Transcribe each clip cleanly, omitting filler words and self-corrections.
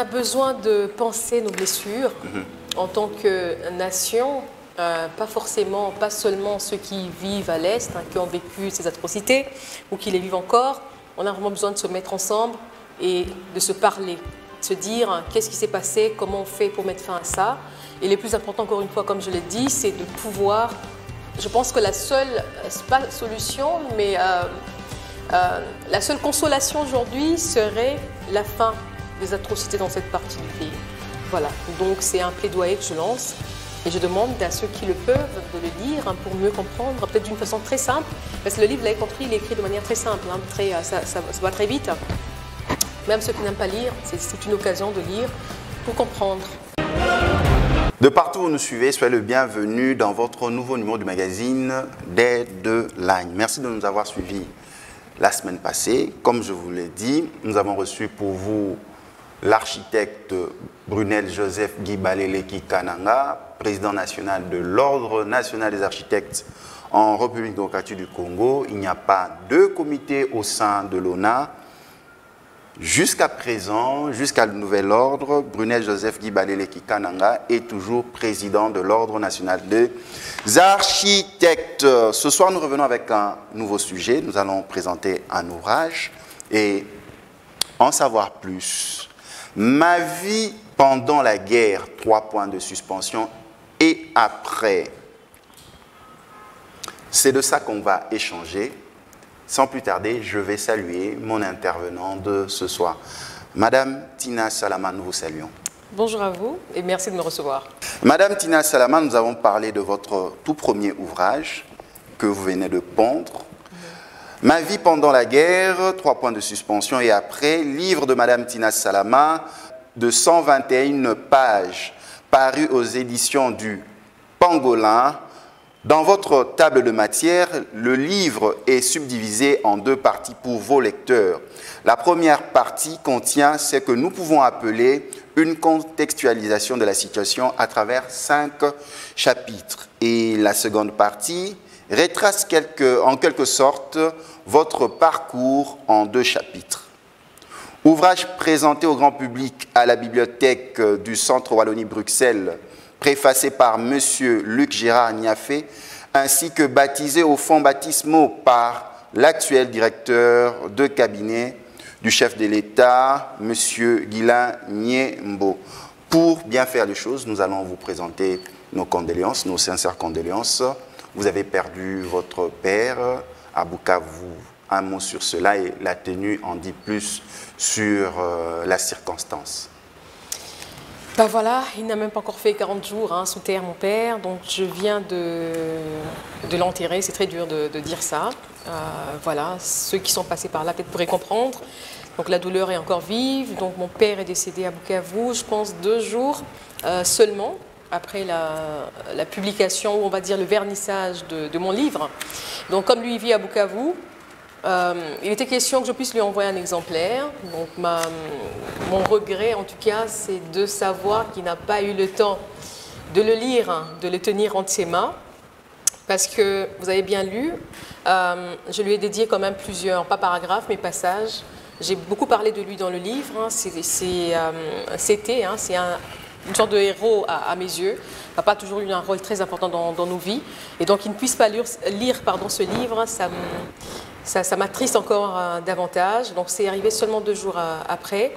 a besoin de penser nos blessures en tant que nation, pas seulement ceux qui vivent à l'Est, qui ont vécu ces atrocités ou qui les vivent encore. On a vraiment besoin de se mettre ensemble et de se parler, de se dire qu'est-ce qui s'est passé, comment on fait pour mettre fin à ça. Et le plus important, encore une fois, comme je l'ai dit, c'est de pouvoir... Je pense que la seule, c'est pas la solution, mais la seule consolation aujourd'hui serait la fin des atrocités dans cette partie du pays. Voilà, donc c'est un plaidoyer que je lance et je demande à ceux qui le peuvent de le lire pour mieux comprendre, peut-être d'une façon très simple, parce que le livre, vous l'avez compris, il est écrit de manière très simple, ça va très vite. Même ceux qui n'aiment pas lire, c'est une occasion de lire pour comprendre. De partout où vous nous suivez, soyez le bienvenu dans votre nouveau numéro du magazine Deadline. Merci de nous avoir suivis la semaine passée. Comme je vous l'ai dit, nous avons reçu pour vous l'architecte Brunel Joseph Guy Baleleki Kananga, président national de l'Ordre national des architectes en République démocratique du Congo. Il n'y a pas de comité au sein de l'ONA. Jusqu'à présent, jusqu'à le nouvel ordre, Brunel Joseph Guy Baleleki Kananga est toujours président de l'Ordre national des architectes. Ce soir, nous revenons avec un nouveau sujet. Nous allons présenter un ouvrage et en savoir plus. Ma vie pendant la guerre, 3 points de suspension, et après. C'est de ça qu'on va échanger. Sans plus tarder, je vais saluer mon intervenant de ce soir. Madame Tina Salama, nous vous saluons. Bonjour à vous et merci de me recevoir. Madame Tina Salama, nous avons parlé de votre tout premier ouvrage que vous venez de pondre. Ma vie pendant la guerre, 3 points de suspension et après, livre de Madame Tina Salama de 121 pages, paru aux éditions du Pangolin. Dans votre table de matière, le livre est subdivisé en 2 parties pour vos lecteurs. La première partie contient ce que nous pouvons appeler une contextualisation de la situation à travers 5 chapitres. Et la seconde partie retrace en quelque sorte votre parcours en 2 chapitres. Ouvrage présenté au grand public à la bibliothèque du Centre Wallonie-Bruxelles, préfacé par M. Luc Gérard Niafé, ainsi que baptisé au fonds baptismaux par l'actuel directeur de cabinet du chef de l'État, M. Guilain Niembo. Pour bien faire les choses, nous allons vous présenter nos condoléances, nos sincères condoléances. Vous avez perdu votre père à Bukavu. Un mot sur cela et la tenue en dit plus sur la circonstance. Ben voilà, il n'a même pas encore fait 40 jours sous terre, mon père, donc je viens de l'enterrer, c'est très dur de dire ça. Voilà, ceux qui sont passés par là peut-être pourraient comprendre. Donc la douleur est encore vive, donc mon père est décédé à Bukavu, je pense 2 jours seulement après la publication, ou on va dire le vernissage de mon livre. Donc comme lui il vit à Bukavu, il était question que je puisse lui envoyer un exemplaire. Donc mon regret, en tout cas, c'est de savoir qu'il n'a pas eu le temps de le lire, de le tenir entre ses mains. Parce que, vous avez bien lu, je lui ai dédié quand même plusieurs, pas paragraphes, mais passages. J'ai beaucoup parlé de lui dans le livre. C'est une sorte de héros à mes yeux. Papa a toujours eu un rôle très important dans nos vies. Et donc, qu'il ne puisse pas lire ce livre, ça m'attriste encore davantage. Donc c'est arrivé seulement 2 jours après.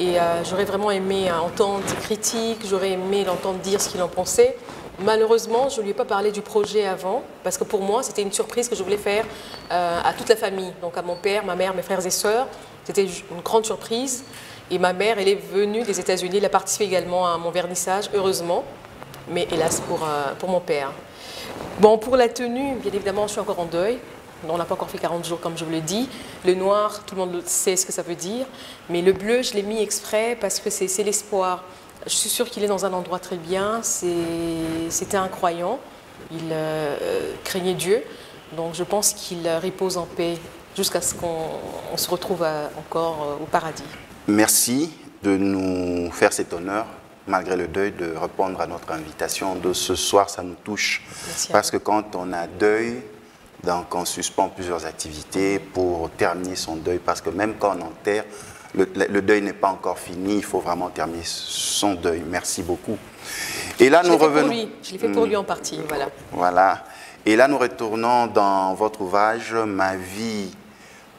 Et j'aurais vraiment aimé entendre des critiques, j'aurais aimé l'entendre dire ce qu'il en pensait. Malheureusement, je ne lui ai pas parlé du projet avant, parce que pour moi, c'était une surprise que je voulais faire à toute la famille. Donc à mon père, ma mère, mes frères et sœurs. C'était une grande surprise. Et ma mère, elle est venue des États-Unis, elle a participé également à mon vernissage, heureusement. Mais hélas, pour mon père. Bon, pour la tenue, bien évidemment, je suis encore en deuil. On n'a pas encore fait 40 jours, comme je vous l'ai dit. Le noir, tout le monde sait ce que ça veut dire. Mais le bleu, je l'ai mis exprès parce que c'est l'espoir. Je suis sûre qu'il est dans un endroit très bien. C'était un croyant. Il craignait Dieu. Donc je pense qu'il repose en paix jusqu'à ce qu'on se retrouve encore au paradis. Merci de nous faire cet honneur, malgré le deuil, de répondre à notre invitation de ce soir. Ça nous touche. Parce que quand on a deuil, donc on suspend plusieurs activités pour terminer son deuil, parce que même quand on enterre, le deuil n'est pas encore fini, il faut vraiment terminer son deuil. Merci beaucoup. Et là, nous revenons. Je l'ai fait pour lui en partie, voilà. Voilà. Et là, nous retournons dans votre ouvrage, Ma vie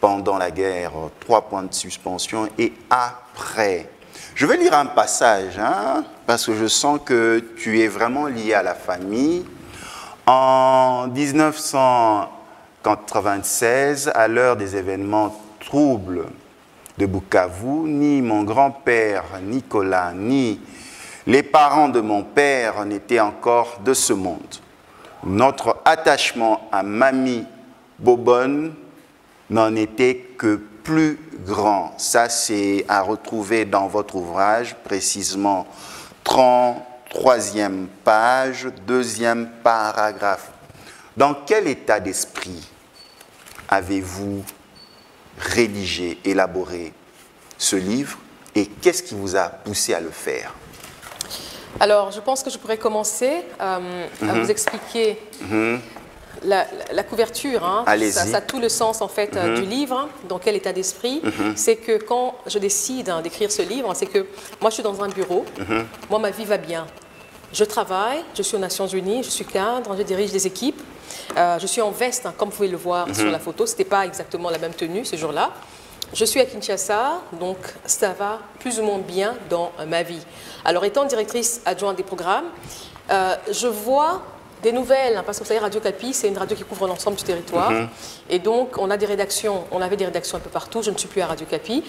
pendant la guerre, 3 points de suspension et après. Je vais lire un passage, hein, parce que je sens que tu es vraiment lié à la famille. En 1996, à l'heure des événements troubles de Bukavu, ni mon grand-père Nicolas, ni les parents de mon père n'étaient encore de ce monde. Notre attachement à Mamie Bobonne n'en était que plus grand. Ça, c'est à retrouver dans votre ouvrage, précisément 33e page, 2e paragraphe. Dans quel état d'esprit avez-vous rédigé, élaboré ce livre et qu'est-ce qui vous a poussé à le faire? Alors, je pense que je pourrais commencer à vous expliquer la couverture. Hein. Ça a tout le sens, en fait, du livre, dans quel état d'esprit. C'est que quand je décide d'écrire ce livre, c'est que moi, je suis dans un bureau. Moi, ma vie va bien. Je travaille, je suis aux Nations Unies, je suis cadre, je dirige des équipes. Je suis en veste, hein, comme vous pouvez le voir sur la photo. Ce n'était pas exactement la même tenue ce jour-là. Je suis à Kinshasa, donc ça va plus ou moins bien dans ma vie. Alors, étant directrice adjointe des programmes, je vois des nouvelles, hein, parce que vous savez, Radio Kapi, c'est une radio qui couvre l'ensemble du territoire. Et donc, on a des rédactions, on avait des rédactions un peu partout, je ne suis plus à Radio Kapi.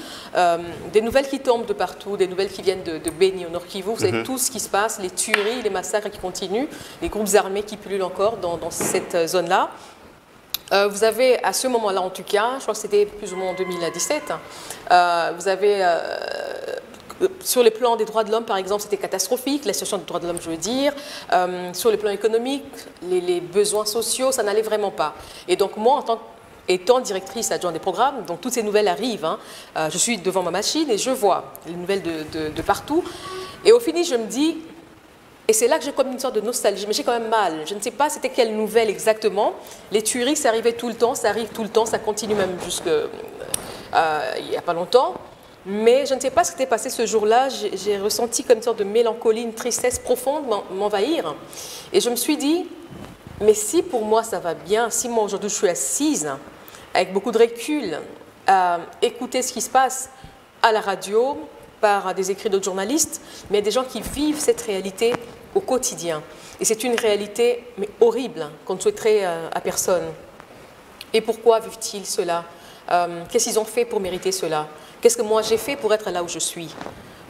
Des nouvelles qui tombent de partout, des nouvelles qui viennent de Beni, au Nord Kivu. Vous savez tout ce qui se passe, les tueries, les massacres qui continuent, les groupes armés qui pullulent encore dans cette zone-là. Vous avez, à ce moment-là en tout cas, je crois que c'était plus ou moins en 2017, vous avez, sur le plan des droits de l'homme par exemple, c'était catastrophique, la situation des droits de l'homme je veux dire, sur le plan économique, les besoins sociaux, ça n'allait vraiment pas. Et donc moi, étant directrice adjointe des programmes, donc toutes ces nouvelles arrivent, hein, je suis devant ma machine et je vois les nouvelles de partout, et au fini je me dis, et c'est là que j'ai comme une sorte de nostalgie, mais j'ai quand même mal. Je ne sais pas c'était quelle nouvelle exactement. Les tueries, ça arrivait tout le temps, ça arrive tout le temps, ça continue même jusqu'il n'y a pas longtemps. Mais je ne sais pas ce qui s'était passé ce jour-là. J'ai ressenti comme une sorte de mélancolie, une tristesse profonde m'envahir. Et je me suis dit, mais si pour moi ça va bien, si moi aujourd'hui je suis assise, avec beaucoup de recul, à écouter ce qui se passe à la radio, par des écrits d'autres journalistes, mais des gens qui vivent cette réalité au quotidien. Et c'est une réalité mais horrible qu'on ne souhaiterait à personne. Et pourquoi vivent-ils cela? Qu'est-ce qu'ils ont fait pour mériter cela? Qu'est-ce que moi j'ai fait pour être là où je suis?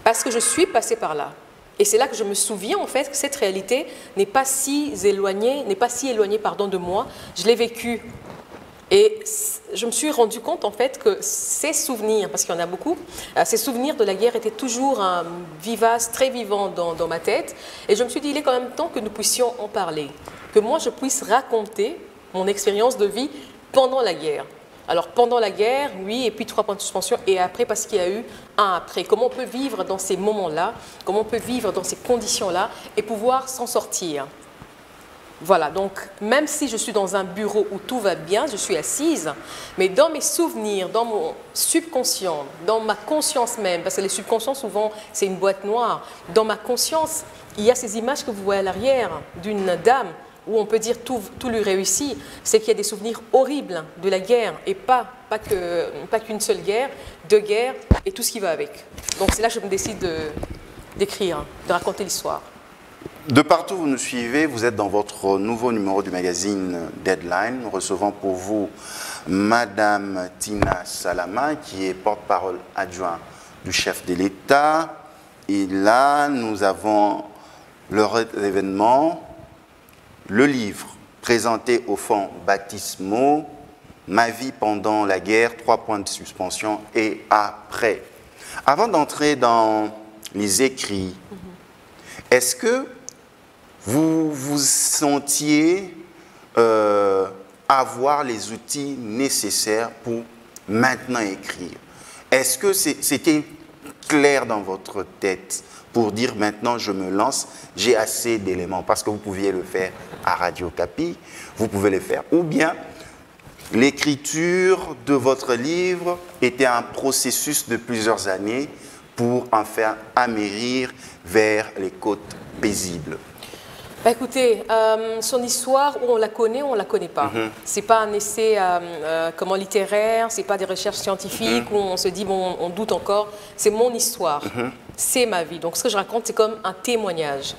Parce que je suis passée par là. Et c'est là que je me souviens en fait que cette réalité n'est pas si éloignée, de moi. Je l'ai vécue. Et je me suis rendu compte en fait que ces souvenirs, parce qu'il y en a beaucoup, ces souvenirs de la guerre étaient toujours vivaces, très vivants dans ma tête. Et je me suis dit, il est quand même temps que nous puissions en parler, que moi je puisse raconter mon expérience de vie pendant la guerre. Alors pendant la guerre, oui, et puis 3 points de suspension, et après parce qu'il y a eu un après. Comment on peut vivre dans ces moments-là, comment on peut vivre dans ces conditions-là et pouvoir s'en sortir. Voilà, donc même si je suis dans un bureau où tout va bien, je suis assise, mais dans mes souvenirs, dans mon subconscient, dans ma conscience même, parce que les subconscients souvent c'est une boîte noire, dans ma conscience, il y a ces images que vous voyez à l'arrière d'une dame où on peut dire tout lui réussit, c'est qu'il y a des souvenirs horribles de la guerre et pas qu'une seule guerre, 2 guerres et tout ce qui va avec. Donc c'est là que je me décide d'écrire, de raconter l'histoire. De partout où vous nous suivez, vous êtes dans votre nouveau numéro du magazine Deadline. Nous recevons pour vous Madame Tina Salama, qui est porte-parole adjoint du chef de l'État. Et là, nous avons l'événement, le livre présenté au fonds baptismaux, Ma vie pendant la guerre, 3 points de suspension et après. Avant d'entrer dans les écrits, est-ce que vous vous sentiez avoir les outils nécessaires pour maintenant écrire? Est-ce que c'était clair dans votre tête pour dire maintenant je me lance, j'ai assez d'éléments? Parce que vous pouviez le faire à Radio Kapi, vous pouvez le faire. Ou bien l'écriture de votre livre était un processus de plusieurs années pour en faire amérir vers les côtes paisibles. Bah écoutez, son histoire, où on la connaît ou on la connaît pas. C'est pas un essai comment littéraire, c'est pas des recherches scientifiques où on se dit bon, on doute encore. C'est mon histoire, c'est ma vie. Donc ce que je raconte, c'est comme un témoignage.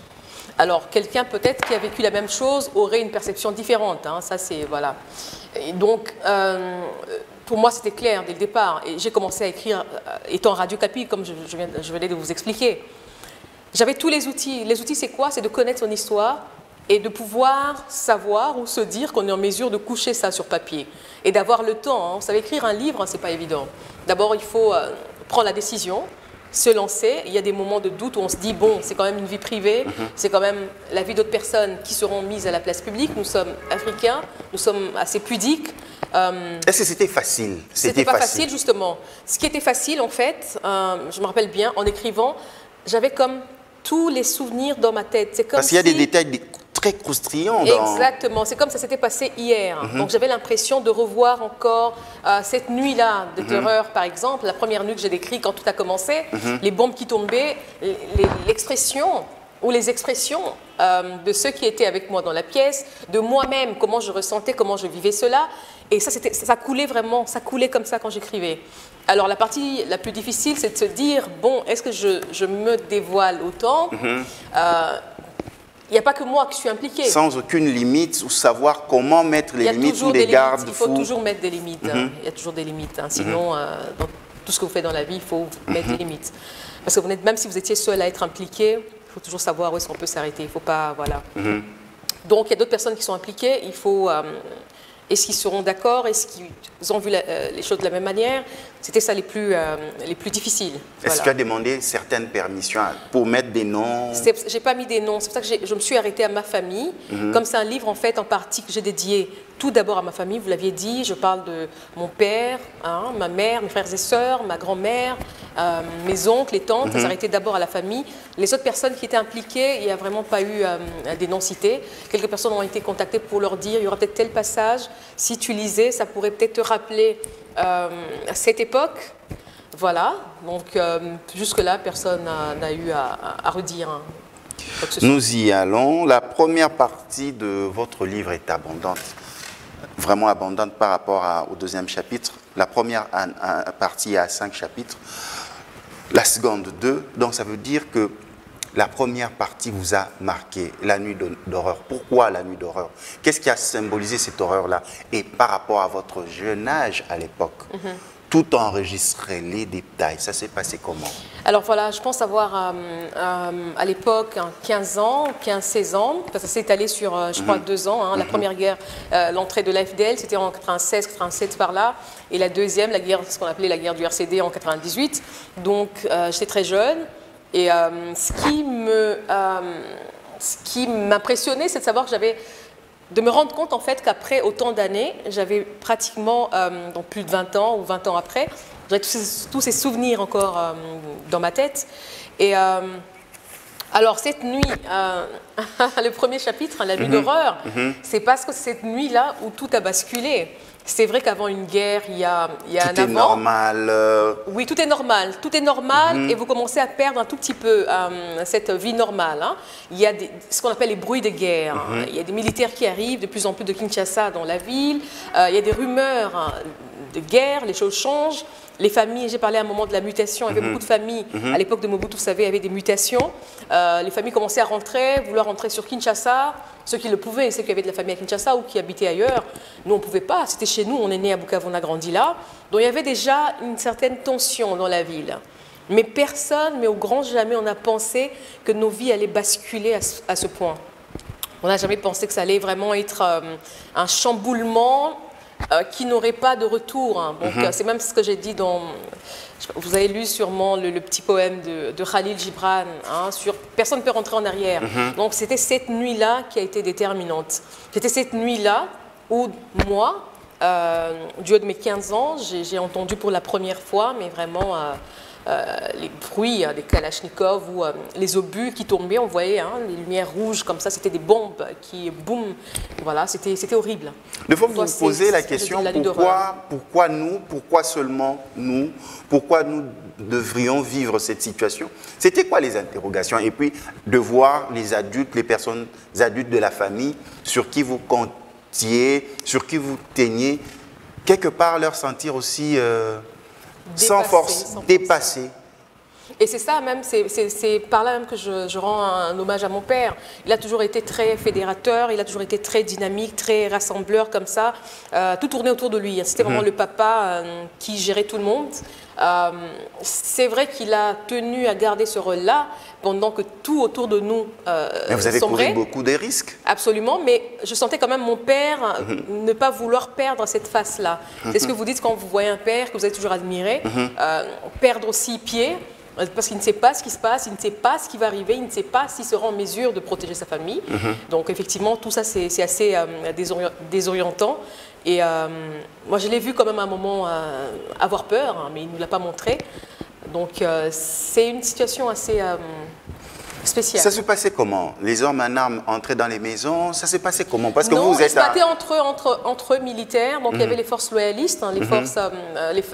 Alors quelqu'un peut-être qui a vécu la même chose aurait une perception différente. Hein, ça c'est voilà. Et donc pour moi c'était clair dès le départ. Et j'ai commencé à écrire étant Radio Capi, comme je venais de vous expliquer. J'avais tous les outils. Les outils, c'est quoi? C'est de connaître son histoire et de pouvoir savoir ou se dire qu'on est en mesure de coucher ça sur papier et d'avoir le temps. Hein. Vous savez, écrire un livre, hein, c'est pas évident. D'abord, il faut prendre la décision, se lancer. Il y a des moments de doute où on se dit, bon, c'est quand même une vie privée, c'est quand même la vie d'autres personnes qui seront mises à la place publique. Nous sommes africains, nous sommes assez pudiques. Est-ce que c'était facile? C'était pas facile, justement. Ce qui était facile, en fait, je me rappelle bien, en écrivant, j'avais comme tous les souvenirs dans ma tête. Comme parce qu'il y a des détails très croustillants. Exactement, c'est comme ça s'était passé hier. Donc j'avais l'impression de revoir encore cette nuit-là de terreur, par exemple, la première nuit que j'ai décrite quand tout a commencé, les bombes qui tombaient, l'expression ou les expressions de ceux qui étaient avec moi dans la pièce, de moi-même, comment je ressentais, comment je vivais cela. Et ça coulait vraiment, ça coulait comme ça quand j'écrivais. Alors la partie la plus difficile, c'est de se dire, bon, est-ce que je me dévoile autant? Il n'y a pas que moi qui suis impliquée. Sans aucune limite, ou savoir comment mettre les limites ou les garde-fous. Il faut toujours mettre des limites. Il y a toujours des limites. Hein. Sinon, dans tout ce que vous faites dans la vie, il faut mettre des limites. Parce que même si vous étiez seul à être impliqué, il faut toujours savoir où est-ce qu'on peut s'arrêter. Il ne faut pas, voilà. Donc, il y a d'autres personnes qui sont impliquées. Il faut... est-ce qu'ils seront d'accord? Est-ce qu'ils ont vu les choses de la même manière? C'était ça les plus difficiles. Est-ce que tu as demandé certaines permissions pour mettre des noms? Je n'ai pas mis des noms. C'est pour ça que je me suis arrêtée à ma famille. Comme c'est un livre, en fait, en partie que j'ai dédié tout d'abord à ma famille. Vous l'aviez dit, je parle de mon père, hein, ma mère, mes frères et sœurs, ma grand-mère, mes oncles, les tantes. Ça s'est arrêté d'abord à la famille. Les autres personnes qui étaient impliquées, il n'y a vraiment pas eu des noms cités. Quelques personnes ont été contactées pour leur dire, il y aura peut-être tel passage. Si tu lisais, ça pourrait peut-être te rappeler à cette époque. Voilà. Donc, jusque-là, personne n'a eu à redire. Hein, nous y allons. La première partie de votre livre est abondante. Vraiment abondante par rapport au deuxième chapitre. La première partie a 5 chapitres. La seconde 2. Donc, ça veut dire que la première partie vous a marqué, la nuit d'horreur. Pourquoi la nuit d'horreur? Qu'est-ce qui a symbolisé cette horreur-là? Et par rapport à votre jeune âge à l'époque, tout enregistré, les détails, ça s'est passé comment? Alors voilà, je pense avoir à l'époque 15 ans, 15-16 ans, parce que ça s'est étalé sur, je crois, 2 ans. Hein. La première guerre, l'entrée de l'AFDL, c'était en 96, 87 par là. Et la deuxième, la guerre, ce qu'on appelait la guerre du RCD en 98. Donc j'étais très jeune. Et ce qui m'impressionnait, c'est de savoir que de me rendre compte en fait qu'après autant d'années, j'avais pratiquement, donc plus de 20 ans ou 20 ans après, j'avais tous ces souvenirs encore dans ma tête. Et alors cette nuit, le premier chapitre, la nuit d'horreur, c'est parce que cette nuit-là où tout a basculé. C'est vrai qu'avant une guerre, il y a un avant. Tout est normal. Oui, tout est normal. Tout est normal et vous commencez à perdre un tout petit peu cette vie normale. Hein. Il y a ce qu'on appelle les bruits de guerre. Il y a des militaires qui arrivent de plus en plus de Kinshasa dans la ville. Il y a des rumeurs de guerre, les choses changent. Les familles, j'ai parlé à un moment de la mutation, il y avait beaucoup de familles, à l'époque de Mobutu, vous savez, il y avait des mutations. Les familles commençaient à vouloir rentrer sur Kinshasa, ceux qui le pouvaient, ceux qui avaient de la famille à Kinshasa ou qui habitaient ailleurs. Nous, on ne pouvait pas, c'était chez nous, on est né à Bukavu, on a grandi là. Donc il y avait déjà une certaine tension dans la ville. Mais personne, mais au grand jamais, on n'a pensé que nos vies allaient basculer à ce point. On n'a jamais pensé que ça allait vraiment être un chamboulement qui n'aurait pas de retour. Hein. Donc, c'est même ce que j'ai dit dans... Vous avez lu sûrement le petit poème de Khalil Gibran, hein, sur « Personne ne peut rentrer en arrière ». Donc, c'était cette nuit-là qui a été déterminante. C'était cette nuit-là où moi, du haut de mes 15 ans, j'ai entendu pour la première fois, mais vraiment les bruits des kalachnikovs ou les obus qui tombaient, on voyait les lumières rouges comme ça, c'était des bombes qui boum, voilà, c'était horrible. Des fois, vous vous posez la question, pourquoi nous, pourquoi seulement nous, pourquoi nous devrions vivre cette situation? C'était quoi les interrogations? Et puis, de voir les adultes, les personnes adultes de la famille, sur qui vous comptiez, sur qui vous teniez, quelque part leur sentir aussi sans force, dépassé. Et c'est ça même, c'est par là même que je rends un hommage à mon père. Il a toujours été très fédérateur, il a toujours été très dynamique, très rassembleur comme ça. Tout tournait autour de lui. C'était vraiment le papa qui gérait tout le monde. C'est vrai qu'il a tenu à garder ce rôle-là pendant que tout autour de nous mais vous avez couru beaucoup de risques. Absolument, mais je sentais quand même mon père ne pas vouloir perdre cette face-là. C'est ce que vous dites quand vous voyez un père que vous avez toujours admiré, perdre aussi pied. Parce qu'il ne sait pas ce qui se passe, il ne sait pas ce qui va arriver, il ne sait pas s'il sera en mesure de protéger sa famille. Donc effectivement, tout ça, c'est assez désorientant. Et moi, je l'ai vu quand même à un moment avoir peur, mais il ne nous l'a pas montré. Donc c'est une situation assez spéciale. Ça se passait comment? Les hommes en armes entraient dans les maisons, ça se passait comment? Parce que non, vous êtes ils se battaient entre militaires, donc il y avait les forces loyalistes,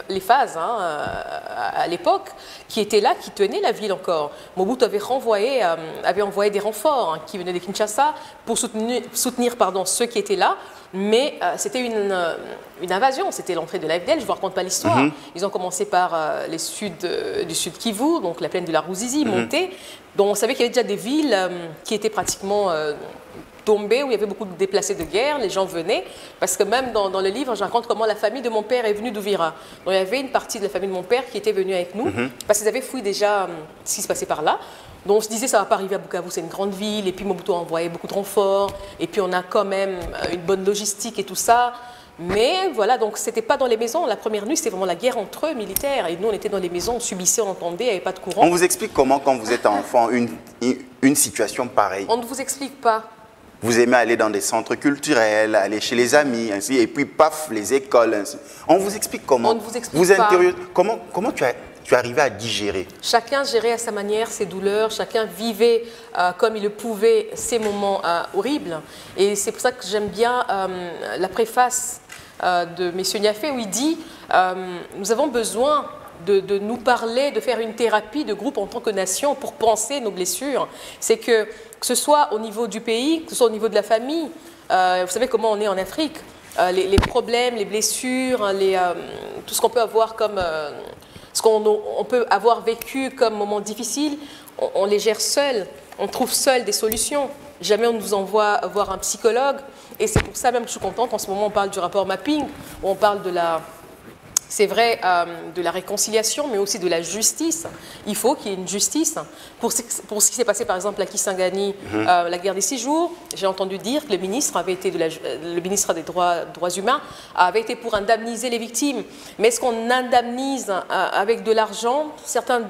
les phases à l'époque, qui étaient là, qui tenaient la ville encore. Mobutu avait envoyé des renforts qui venaient de Kinshasa pour soutenir ceux qui étaient là. Mais c'était une invasion, c'était l'entrée de l'AFDL, je ne vous raconte pas l'histoire. Ils ont commencé par du sud Kivu, donc la plaine de la Ruzizi, montée. Donc on savait qu'il y avait déjà des villes qui étaient pratiquement tombées, où il y avait beaucoup de déplacés de guerre, les gens venaient. Parce que même dans le livre, je raconte comment la famille de mon père est venue d'Ouvira. Donc il y avait une partie de la famille de mon père qui était venue avec nous, parce qu'ils avaient fouillé déjà ce qui se passait par là. Donc on se disait, ça ne va pas arriver à Bukavu, c'est une grande ville, et puis Mobutu a envoyé beaucoup de renforts, et puis on a quand même une bonne logistique et tout ça. Mais voilà, donc c'était pas dans les maisons. La première nuit, c'était vraiment la guerre entre eux, militaires. Et nous, on était dans les maisons, on subissait, on entendait, il n'y avait pas de courant. On vous explique comment, quand vous êtes enfant, une situation pareille? On ne vous explique pas. Vous aimez aller dans des centres culturels, aller chez les amis, ainsi, et puis paf, les écoles, ainsi. On vous explique comment? On ne vous explique pas. Comment tu arrivais à digérer? Chacun gérait à sa manière ses douleurs, chacun vivait comme il le pouvait ces moments horribles. Et c'est pour ça que j'aime bien la préface de M. Niafé où il dit nous avons besoin de nous parler, de faire une thérapie de groupe en tant que nation pour penser nos blessures. C'est que ce soit au niveau du pays, que ce soit au niveau de la famille, vous savez comment on est en Afrique, les problèmes, les blessures, tout ce qu'on peut avoir comme... ce qu'on peut avoir vécu comme moment difficile, on les gère seul, on trouve seul des solutions. Jamais on nous envoie voir un psychologue. Et c'est pour ça même que je suis contente. En ce moment, on parle du rapport mapping, où on parle de la... C'est vrai, de la réconciliation, mais aussi de la justice. Il faut qu'il y ait une justice. Pour ce qui s'est passé, par exemple, à Kisangani, la guerre des 6 jours, j'ai entendu dire que le ministre des droits humains avait été pour indemniser les victimes. Mais est-ce qu'on indemnise avec de l'argent? Certains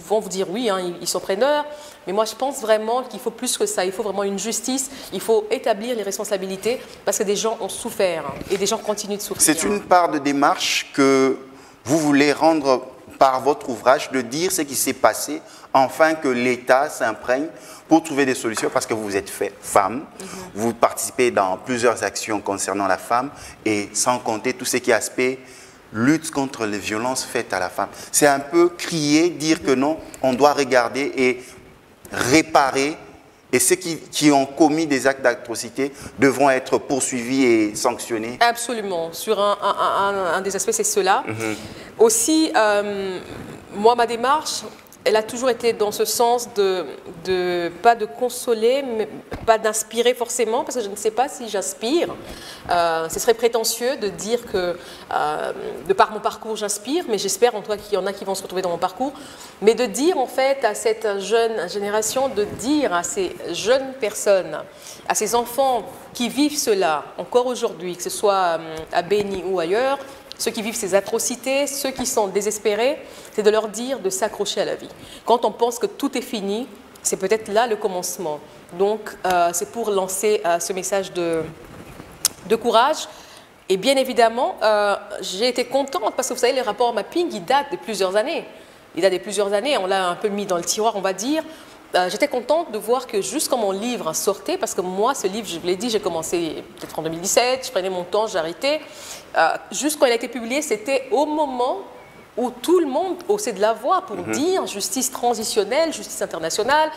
vont vous dire oui, ils sont preneurs. Mais moi, je pense vraiment qu'il faut plus que ça. Il faut vraiment une justice. Il faut établir les responsabilités parce que des gens ont souffert et des gens continuent de souffrir. C'est une part de démarche que vous voulez rendre par votre ouvrage, de dire ce qui s'est passé, afin que l'État s'imprègne pour trouver des solutions, parce que vous êtes femme, vous participez dans plusieurs actions concernant la femme, et sans compter tout ce qui est aspect lutte contre les violences faites à la femme. C'est un peu crier, dire que non, on doit regarder et réparer, et ceux qui ont commis des actes d'atrocité devront être poursuivis et sanctionnés. Absolument. Sur un des aspects, c'est cela. Aussi, moi, ma démarche, elle a toujours été dans ce sens pas de consoler, mais pas d'inspirer forcément, parce que je ne sais pas si j'inspire. Ce serait prétentieux de dire que, de par mon parcours, j'inspire, mais j'espère en tout cas qu'il y en a qui vont se retrouver dans mon parcours. Mais de dire en fait à cette jeune génération, de dire à ces jeunes personnes, à ces enfants qui vivent cela encore aujourd'hui, que ce soit à Beni ou ailleurs, ceux qui vivent ces atrocités, ceux qui sont désespérés, c'est de leur dire de s'accrocher à la vie. Quand on pense que tout est fini, c'est peut-être là le commencement. Donc, c'est pour lancer ce message de courage. Et bien évidemment, j'ai été contente parce que vous savez, les rapports mapping, ils datent de plusieurs années. il date de plusieurs années, on l'a un peu mis dans le tiroir, on va dire. J'étais contente de voir que juste quand mon livre sortait, parce que moi, ce livre, je vous l'ai dit, j'ai commencé peut-être en 2017, je prenais mon temps, j'ai arrêté. Juste quand il a été publié, c'était au moment où tout le monde haussait de la voix pour dire justice transitionnelle, justice internationale,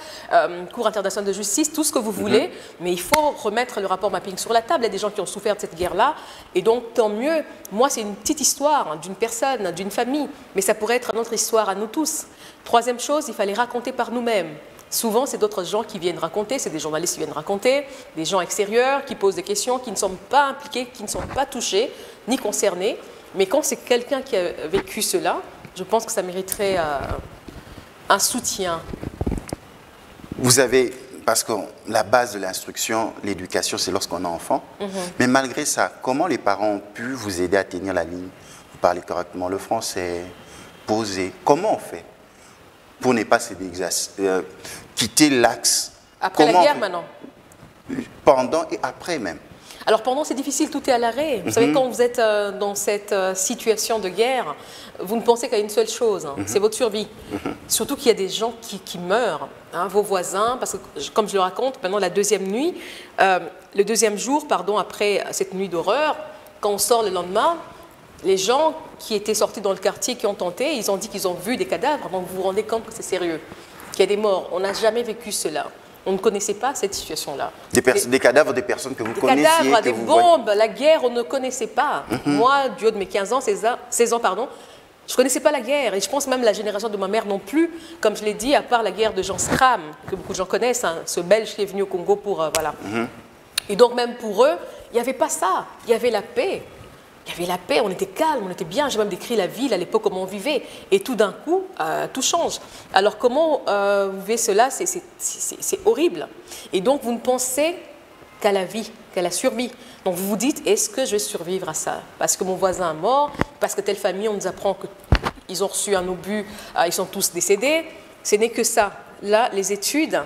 Cour internationale de justice, tout ce que vous voulez, mais il faut remettre le rapport mapping sur la table. Il y a des gens qui ont souffert de cette guerre-là, et donc tant mieux. Moi, c'est une petite histoire d'une personne, d'une famille, mais ça pourrait être notre histoire à nous tous. Troisième chose, il fallait raconter par nous-mêmes. Souvent, c'est d'autres gens qui viennent raconter, c'est des journalistes qui viennent raconter, des gens extérieurs qui posent des questions, qui ne sont pas impliqués, qui ne sont pas touchés, ni concernés. Mais quand c'est quelqu'un qui a vécu cela, je pense que ça mériterait un soutien. Vous avez, parce que la base de l'instruction, l'éducation, c'est lorsqu'on est enfant. Mais malgré ça, comment les parents ont pu vous aider à tenir la ligne? Vous parlez correctement le français, poser. Comment on fait pour ne pas quitter l'axe? Après la guerre, maintenant? Pendant et après même. Alors pendant, c'est difficile, tout est à l'arrêt. Vous savez, quand vous êtes dans cette situation de guerre, vous ne pensez qu'à une seule chose, c'est votre survie. Surtout qu'il y a des gens qui meurent, vos voisins, parce que comme je le raconte, maintenant la deuxième nuit, le deuxième jour, pardon, après cette nuit d'horreur, quand on sort le lendemain, les gens qui étaient sortis dans le quartier, qui ont tenté, ils ont dit qu'ils ont vu des cadavres, donc vous vous rendez compte que c'est sérieux, qu'il y a des morts. On n'a jamais vécu cela. On ne connaissait pas cette situation-là. Des cadavres des personnes que vous connaissiez? Des cadavres, des bombes, la guerre, on ne connaissait pas. Moi, du haut de mes 15 ans, 16 ans, pardon, je ne connaissais pas la guerre. Et je pense même la génération de ma mère non plus, comme je l'ai dit, à part la guerre de Jean Stram, que beaucoup de gens connaissent, ce Belge qui est venu au Congo pour... voilà. Et donc même pour eux, il n'y avait pas ça. Il y avait la paix. Il y avait la paix, on était calme, on était bien. J'ai même décrit la ville à l'époque, comment on vivait. Et tout d'un coup, tout change. Alors comment vous vivez cela? C'est horrible. Et donc vous ne pensez qu'à la vie, qu'à la survie. Donc vous vous dites, est-ce que je vais survivre à ça? Parce que mon voisin est mort, parce que telle famille, on nous apprend qu'ils ont reçu un obus, ils sont tous décédés. Ce n'est que ça. Là, les études,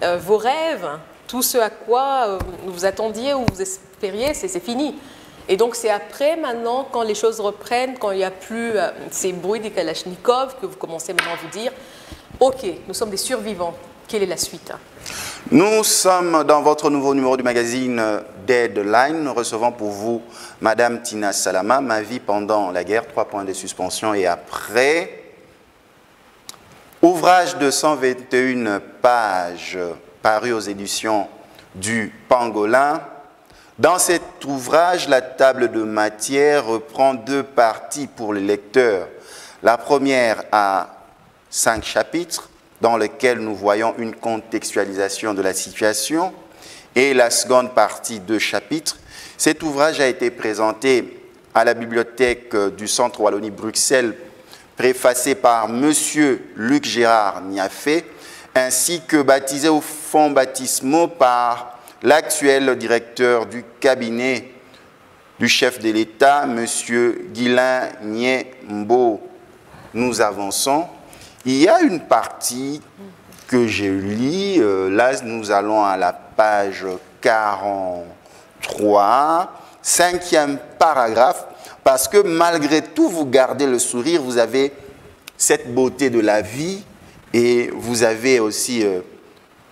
vos rêves, tout ce à quoi vous attendiez ou vous espériez, c'est fini. Et donc c'est après, maintenant, quand les choses reprennent, quand il n'y a plus ces bruits des kalachnikovs, que vous commencez maintenant à vous dire, ok, nous sommes des survivants, quelle est la suite? Nous sommes dans votre nouveau numéro du magazine Deadline. Nous recevons pour vous Madame Tina Salama, Ma vie pendant la guerre, 3 points de suspension et après. Ouvrage de 121 pages paru aux éditions du Pangolin. Dans cet ouvrage, la table de matière reprend 2 parties pour le lecteur. La première a 5 chapitres dans lesquels nous voyons une contextualisation de la situation et la seconde partie, 2 chapitres. Cet ouvrage a été présenté à la bibliothèque du Centre Wallonie-Bruxelles, préfacé par M. Luc Gérard Niafé, ainsi que baptisé au fonds baptismaux par l'actuel directeur du cabinet du chef de l'État, M. Guilain Niembo. Nous avançons. Il y a une partie que j'ai lue, là nous allons à la page 43, 5e paragraphe, parce que malgré tout, vous gardez le sourire, vous avez cette beauté de la vie et vous avez aussi...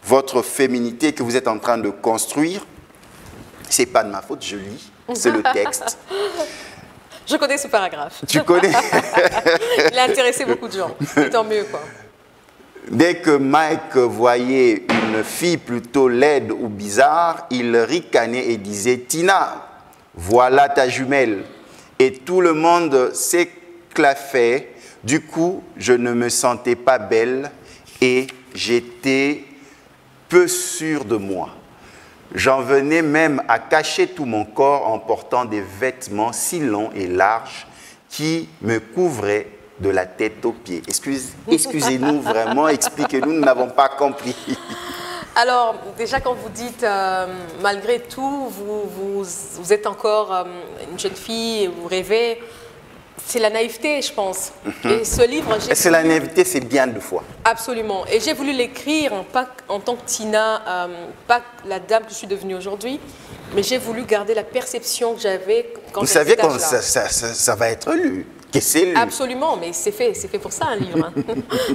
votre féminité que vous êtes en train de construire. Ce n'est pas de ma faute, je lis, c'est le texte. Je connais ce paragraphe. Tu connais? Il a intéressé beaucoup de gens, c'est tant mieux, quoi. Dès que Mike voyait une fille plutôt laide ou bizarre, il ricanait et disait « Tina, voilà ta jumelle ». Et tout le monde s'éclaffait. Du coup, je ne me sentais pas belle et j'étais peu sûr de moi. J'en venais même à cacher tout mon corps en portant des vêtements si longs et larges qui me couvraient de la tête aux pieds. Excusez-nous vraiment, expliquez-nous, nous n'avons pas compris. Alors, déjà quand vous dites, malgré tout, vous êtes encore une jeune fille et vous rêvez, c'est la naïveté, je pense. Et ce livre... C'est la naïveté, c'est bien de foi. Absolument. Et j'ai voulu l'écrire, pas en tant que Tina, pas la dame que je suis devenue aujourd'hui, mais j'ai voulu garder la perception que j'avais quand vous j'étais savez que ça va être lu. que c'est lu. Absolument, mais c'est fait pour ça un livre. Hein.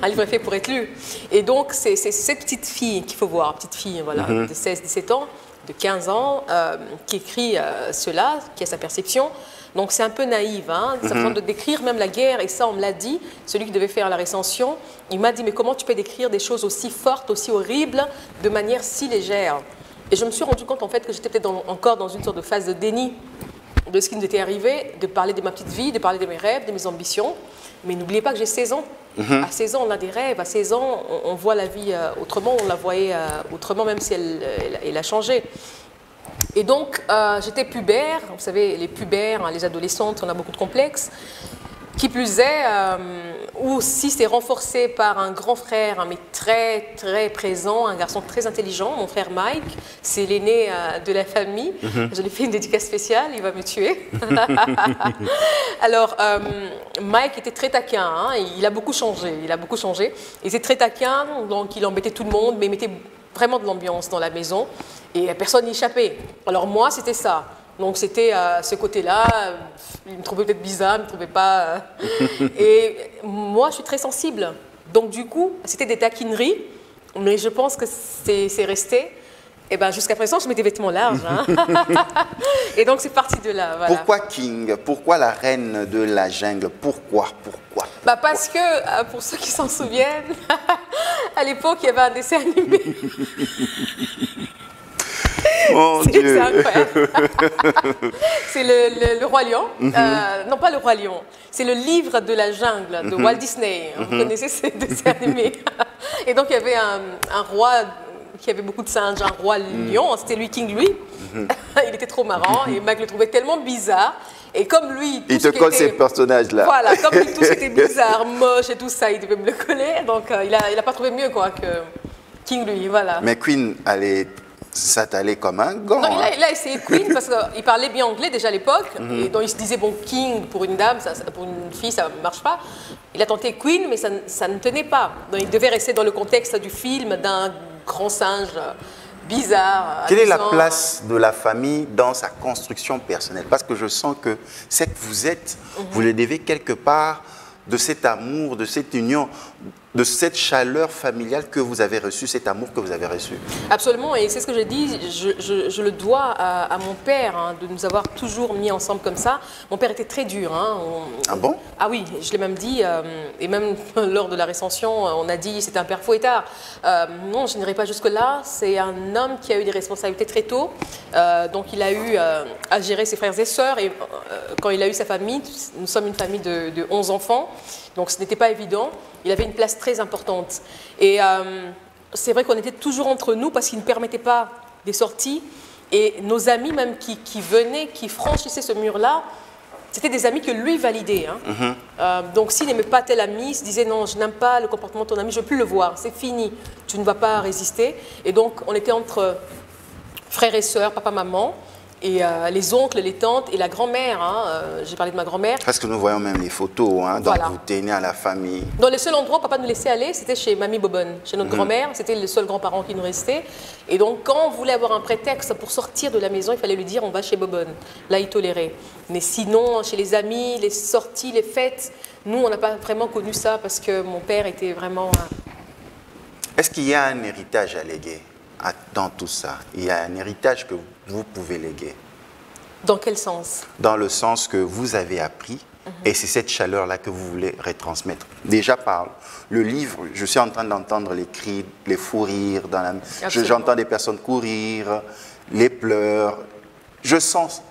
Un livre est fait pour être lu. Et donc c'est cette petite fille qu'il faut voir, petite fille voilà, de 16-17 ans, de 15 ans, qui écrit cela, qui a sa perception. Donc c'est un peu naïf, hein, ça de décrire même la guerre, et ça on me l'a dit, celui qui devait faire la recension, il m'a dit mais comment tu peux décrire des choses aussi fortes, aussi horribles, de manière si légère? Et je me suis rendu compte en fait que j'étais peut-être encore dans une sorte de phase de déni de ce qui nous était arrivé, de parler de ma petite vie, de parler de mes rêves, de mes ambitions. Mais n'oubliez pas que j'ai 16 ans. À 16 ans, on a des rêves. À 16 ans, on voit la vie autrement, on la voyait autrement, même si elle a changé. Et donc, j'étais pubère. Vous savez, les pubères, hein, les adolescentes, on a beaucoup de complexes. Qui plus est, ou si c'est renforcé par un grand frère, mais très, très présent, un garçon très intelligent, mon frère Mike, c'est l'aîné de la famille. Je lui fais une dédicace spéciale, il va me tuer. Alors, Mike était très taquin, hein, il a beaucoup changé, Il était très taquin, donc il embêtait tout le monde, mais il mettait vraiment de l'ambiance dans la maison, et personne n'y échappait. Alors moi, c'était ça. Donc c'était ce côté-là, il me trouvait peut-être bizarre, il ne me trouvait pas... Et moi, je suis très sensible. Donc du coup, c'était des taquineries, mais je pense que c'est resté. Et ben jusqu'à présent, je mets des vêtements larges. Hein. Et donc c'est parti de là. Voilà. Pourquoi King? Pourquoi la reine de la jungle? Pourquoi? Bah parce que, pour ceux qui s'en souviennent, à l'époque, il y avait un dessin animé. Mon Dieu. C'est incroyable. C'est le Roi Lion. Non, pas le Roi Lion. C'est le livre de la jungle de Walt Disney. Vous connaissez ces dessins animés. Et donc, il y avait un roi qui avait beaucoup de singes, un roi lion. C'était lui, King Louis. Il était trop marrant. Et Mac le trouvait tellement bizarre. Et comme lui... Il te colle ces personnages-là. Voilà, comme lui, tout c'était bizarre, moche et tout ça, il devait me le coller. Donc, il n'a pas trouvé mieux quoi, que King Louis. Voilà. Mais Queen, ça t'allait comme un gant. Non, il a essayé Queen parce qu'il parlait bien anglais déjà à l'époque. Et donc il se disait, bon, King pour une dame, pour une fille, ça ne marche pas. Il a tenté Queen, mais ça ne tenait pas. Donc il devait rester dans le contexte du film d'un grand singe bizarre. Quelle est la place de la famille dans sa construction personnelle? Parce que je sens que c'est que vous êtes, vous le devez quelque part de cet amour, de cette union, de cette chaleur familiale que vous avez reçue, cet amour que vous avez reçu. Absolument, et c'est ce que j'ai dit, je le dois à mon père, hein, de nous avoir toujours mis ensemble comme ça. Mon père était très dur. Hein, ah bon? Ah oui, je l'ai même dit, et même lors de la recension, on a dit c'était un père fouettard. Non, je n'irai pas jusque-là, c'est un homme qui a eu des responsabilités très tôt, donc il a eu à gérer ses frères et sœurs, et quand il a eu sa famille, nous sommes une famille de 11 enfants, donc ce n'était pas évident. Il avait une place très importante. Et c'est vrai qu'on était toujours entre nous parce qu'il ne permettait pas des sorties. Et nos amis même qui venaient, qui franchissaient ce mur-là, c'était des amis que lui validait. Hein. Donc s'il n'aimait pas tel ami, il se disait non, je n'aime pas le comportement de ton ami, je ne veux plus le voir, c'est fini, tu ne vas pas résister. Et donc on était entre frères et sœurs, papa, maman. Et les oncles, les tantes et la grand-mère. Hein, j'ai parlé de ma grand-mère. Parce que nous voyons même les photos, hein, donc voilà. Vous tenez à la famille. Dans le seul endroit où papa nous laissait aller, c'était chez Mamie Bobonne, chez notre grand-mère. C'était le seul grand-parent qui nous restait. Et donc, quand on voulait avoir un prétexte pour sortir de la maison, il fallait lui dire on va chez Bobonne. Là, il tolérait. Mais sinon, chez les amis, les sorties, les fêtes, nous, on n'a pas vraiment connu ça parce que mon père était vraiment... Est-ce qu'il y a un héritage à léguer dans tout ça? Il y a un héritage que vous pouvez léguer. Dans quel sens? Dans le sens que vous avez appris, et c'est cette chaleur-là que vous voulez retransmettre. Déjà par le livre, je suis en train d'entendre les cris, les fous rires, j'entends des personnes courir, les pleurs. Je sens...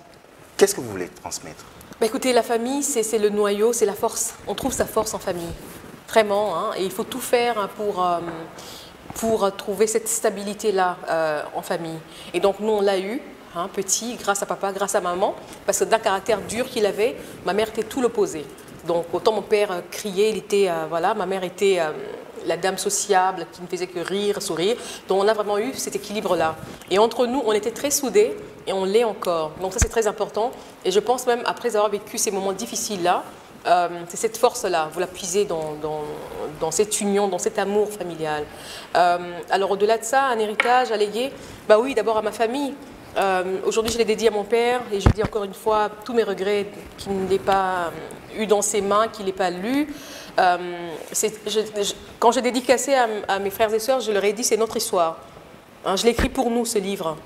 Qu'est-ce que vous voulez transmettre? Bah écoutez, la famille, c'est le noyau, c'est la force. On trouve sa force en famille, vraiment. Hein, et il faut tout faire pour trouver cette stabilité-là en famille. Et donc, nous, on l'a eu, hein, petit, grâce à papa, grâce à maman, parce que d'un caractère dur qu'il avait, ma mère était tout l'opposé. Donc, autant mon père criait, il était, voilà, ma mère était la dame sociable qui ne faisait que rire, sourire. Donc, on a vraiment eu cet équilibre-là. Et entre nous, on était très soudés et on l'est encore. Donc, ça, c'est très important. Et je pense même, après avoir vécu ces moments difficiles-là, c'est cette force-là, vous la puisez dans cette union, dans cet amour familial. Alors au-delà de ça, un héritage à léguer, bah oui, d'abord à ma famille, Aujourd'hui, je l'ai dédié à mon père et je dis encore une fois tous mes regrets qu'il ne l'ait pas eu dans ses mains, qu'il n'ait pas lu. Quand j'ai dédicacé à mes frères et sœurs, je leur ai dit c'est notre histoire. Hein, je l'ai écrit pour nous, ce livre.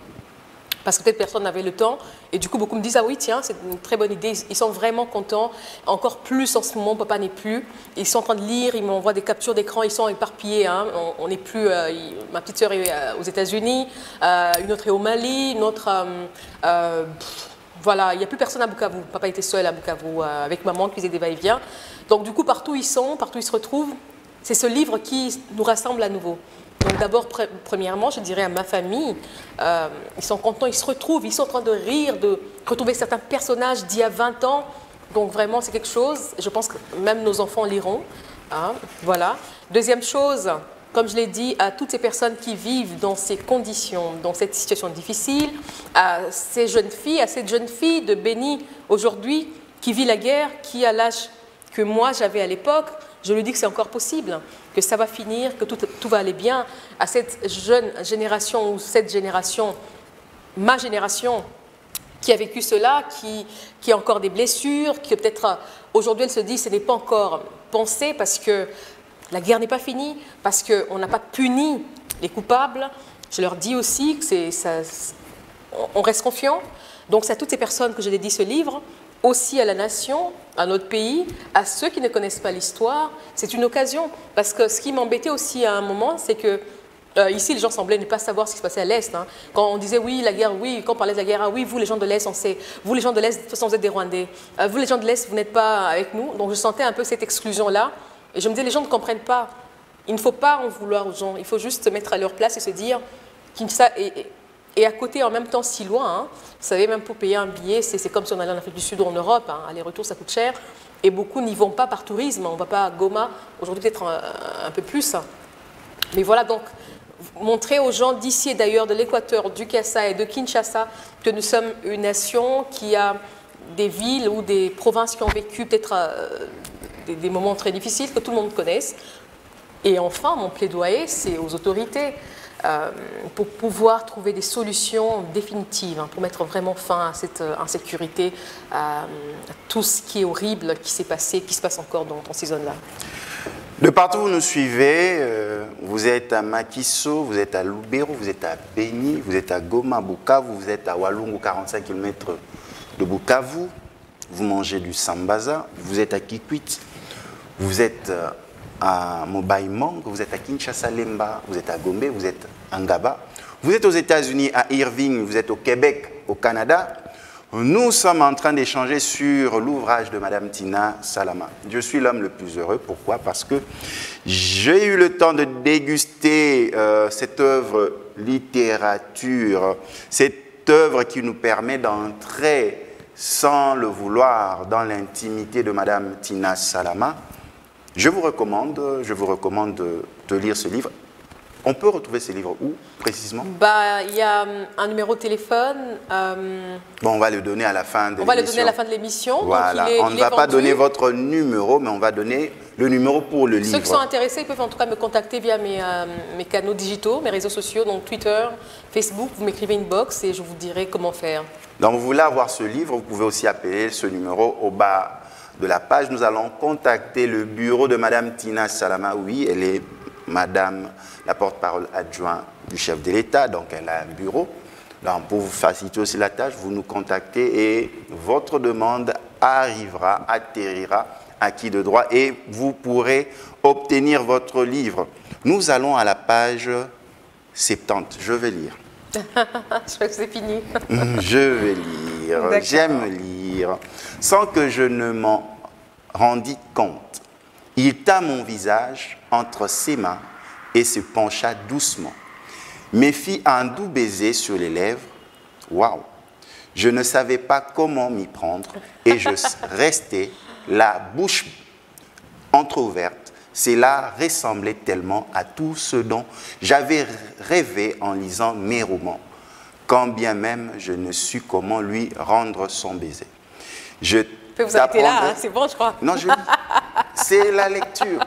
Parce que peut-être personne n'avait le temps. Et du coup, beaucoup me disent, ah oui, tiens, c'est une très bonne idée. Ils sont vraiment contents. Encore plus en ce moment, papa n'est plus. Ils sont en train de lire, ils m'envoient des captures d'écran, ils sont éparpillés. Hein. On n'est plus... ma petite sœur est aux États-Unis, une autre est au Mali, une autre... voilà, il n'y a plus personne à Bukavu. Papa était seul à Bukavu, avec maman qui faisait des va-et-vient. Donc du coup, partout ils sont, partout ils se retrouvent. C'est ce livre qui nous rassemble à nouveau. Donc d'abord, premièrement, je dirais à ma famille, ils sont contents, ils se retrouvent, ils sont en train de rire, de retrouver certains personnages d'il y a 20 ans. Donc vraiment, c'est quelque chose, je pense que même nos enfants liront. Hein, voilà. Deuxième chose, comme je l'ai dit, à toutes ces personnes qui vivent dans ces conditions, dans cette situation difficile, à ces jeunes filles, à cette jeune fille de Béni aujourd'hui, qui vit la guerre, qui a l'âge que moi j'avais à l'époque, je lui dis que c'est encore possible, que ça va finir, que tout va aller bien. À cette jeune génération ou cette génération, ma génération, qui a vécu cela, qui a encore des blessures, qui peut-être aujourd'hui elle se dit ce n'est pas encore pensé parce que la guerre n'est pas finie, parce qu'on n'a pas puni les coupables. Je leur dis aussi que on reste confiant. Donc c'est à toutes ces personnes que je dédie ce livre, aussi à la nation, à notre pays, à ceux qui ne connaissent pas l'histoire. C'est une occasion, parce que ce qui m'embêtait aussi à un moment, c'est que ici, les gens semblaient ne pas savoir ce qui se passait à l'Est. Hein. Quand on disait oui, la guerre, oui, quand on parlait de la guerre, ah oui, vous les gens de l'Est, on sait. Vous les gens de l'Est, de toute façon, vous êtes des Rwandais. Vous les gens de l'Est, vous n'êtes pas avec nous. Donc je sentais un peu cette exclusion-là. Et je me disais, les gens ne comprennent pas. Il ne faut pas en vouloir aux gens. Il faut juste se mettre à leur place et se dire qu'ils et à côté, en même temps, si loin, hein, vous savez, même pour payer un billet, c'est comme si on allait en Afrique du Sud ou en Europe. Hein, aller-retour, ça coûte cher. Et beaucoup n'y vont pas par tourisme. On ne va pas à Goma, aujourd'hui peut-être un peu plus. Mais voilà, donc, montrer aux gens d'ici et d'ailleurs, de l'Équateur, du Kassai et de Kinshasa, que nous sommes une nation qui a des villes ou des provinces qui ont vécu peut-être des moments très difficiles, que tout le monde connaisse. Et enfin, mon plaidoyer, c'est aux autorités. Pour pouvoir trouver des solutions définitives, hein, pour mettre vraiment fin à cette insécurité, à tout ce qui est horrible qui s'est passé, qui se passe encore dans ces zones-là. De partout où vous nous suivez, vous êtes à Makiso, vous êtes à Lubero, vous êtes à Béni, vous êtes à Goma, Bukavu, vous êtes à Walungu, 45 km de Bukavu, vous mangez du sambaza, vous êtes à Kikwit, vous êtes à Mobai Mang, vous êtes à Kinshasa Lemba, vous êtes à Gombe, vous êtes à Ngaba, vous êtes aux États-Unis, à Irving, vous êtes au Québec, au Canada. Nous sommes en train d'échanger sur l'ouvrage de Madame Tina Salama. Je suis l'homme le plus heureux. Pourquoi? Parce que j'ai eu le temps de déguster cette œuvre littérature, cette œuvre qui nous permet d'entrer sans le vouloir dans l'intimité de Madame Tina Salama. Je vous recommande de lire ce livre. On peut retrouver ces livres où, précisément? Il y a un numéro de téléphone. Bon, on va le donner à la fin de l'émission. On va le donner à la fin de l'émission. Voilà. On ne va pas donner votre numéro, mais on va donner le numéro pour le livre. Ceux qui sont intéressés, ils peuvent en tout cas me contacter via mes canaux digitaux, mes réseaux sociaux, donc Twitter, Facebook. Vous m'écrivez une box et je vous dirai comment faire. Donc, vous voulez avoir ce livre, vous pouvez aussi appeler ce numéro au bas de la page. Nous allons contacter le bureau de Madame Tina Salama. Oui, elle est Madame la porte-parole adjointe du chef de l'État, donc elle a un bureau. Donc, pour vous faciliter aussi la tâche, vous nous contactez et votre demande arrivera, atterrira acquis de droit et vous pourrez obtenir votre livre. Nous allons à la page 70. Je vais lire. Je crois que c'est fini. Je vais lire. J'aime lire. Sans que je ne m'en rendis compte, il tint mon visage entre ses mains et se pencha doucement. Me fit un doux baiser sur les lèvres. Waouh! Je ne savais pas comment m'y prendre et je restais la bouche entrouverte. Cela ressemblait tellement à tout ce dont j'avais rêvé en lisant mes romans, quand bien même je ne sus comment lui rendre son baiser. Je peux vous arrêter là, hein, c'est bon, je crois. Non, je lis. C'est la lecture.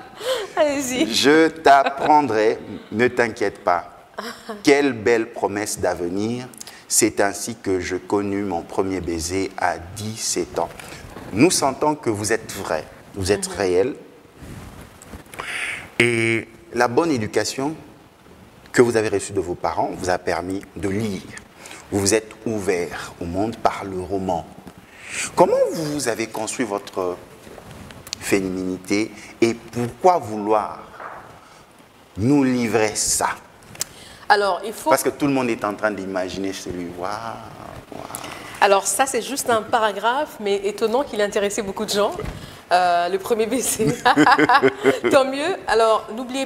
Allez-y. Je t'apprendrai, ne t'inquiète pas. Quelle belle promesse d'avenir. C'est ainsi que je connus mon premier baiser à 17 ans. Nous sentons que vous êtes vrai, vous êtes réel. Et la bonne éducation que vous avez reçue de vos parents vous a permis de lire. Vous vous êtes ouvert au monde par le roman. Comment vous avez construit votre féminité et pourquoi vouloir nous livrer ça? Alors, il faut... Parce que tout le monde est en train d'imaginer celui. Waouh, waouh. Alors ça, c'est juste un paragraphe, mais étonnant qu'il ait intéressé beaucoup de gens. Le premier baiser. Tant mieux. Alors, n'oubliez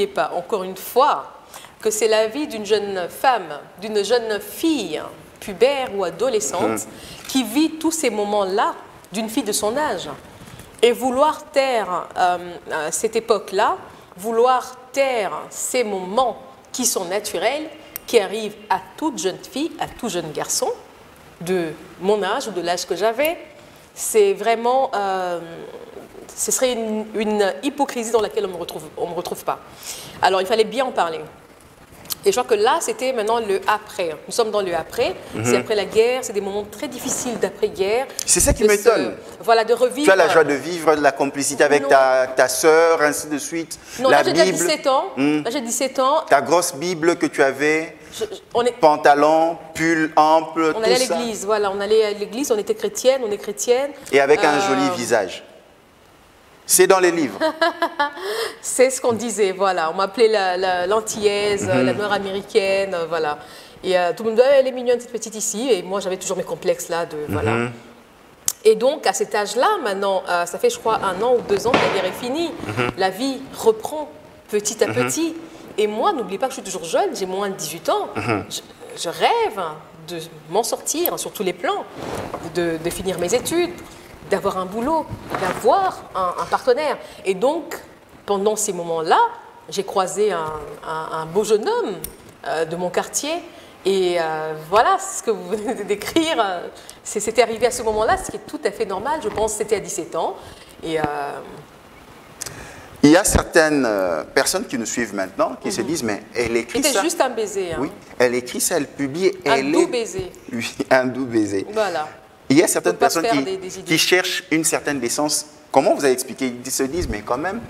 pas, encore une fois, que c'est la vie d'une jeune femme, d'une jeune fille, pubère ou adolescente, qui vit tous ces moments-là d'une fille de son âge. Et vouloir taire cette époque-là, vouloir taire ces moments qui sont naturels, qui arrivent à toute jeune fille, à tout jeune garçon, de mon âge ou de l'âge que j'avais, c'est vraiment, ce serait une hypocrisie dans laquelle on me retrouve pas. Alors il fallait bien en parler. Et je crois que là, c'était maintenant le après. Nous sommes dans le après. C'est après la guerre. C'est des moments très difficiles d'après-guerre. C'est ça qui m'étonne. Voilà, de revivre. Tu as la joie de vivre, la complicité avec ta sœur, ainsi de suite. Non, la là, j'ai 17 ans. Là, j'ai 17 ans. Ta grosse Bible que tu avais, pantalon, pull ample, on allait à l'église, voilà. On allait à l'église, on était chrétienne, on est chrétienne. Et avec un joli visage. C'est dans les livres. C'est ce qu'on disait, voilà. On m'appelait l'antillaise, la noire américaine, voilà. Et tout le monde disait, elle est mignonne cette petite ici. Et moi, j'avais toujours mes complexes là, voilà. Et donc, à cet âge-là, maintenant, ça fait, je crois, 1 an ou 2 ans que la guerre est finie. La vie reprend petit à petit. Et moi, n'oubliez pas que je suis toujours jeune, j'ai moins de 18 ans. Je rêve de m'en sortir sur tous les plans, de finir mes études, d'avoir un boulot, d'avoir un partenaire. Et donc, pendant ces moments-là, j'ai croisé un beau jeune homme de mon quartier. Et voilà ce que vous venez de décrire. C'était arrivé à ce moment-là, ce qui est tout à fait normal. Je pense que c'était à 17 ans. Et il y a certaines personnes qui nous suivent maintenant qui se disent, mais elle écrit ça. C'était juste un baiser. Hein. Oui, elle écrit ça, elle publie. Un doux baiser. Oui, un doux baiser. Voilà. Il y a certaines personnes qui cherchent une certaine décence. Comment vous avez expliqué? Ils se disent, mais quand même,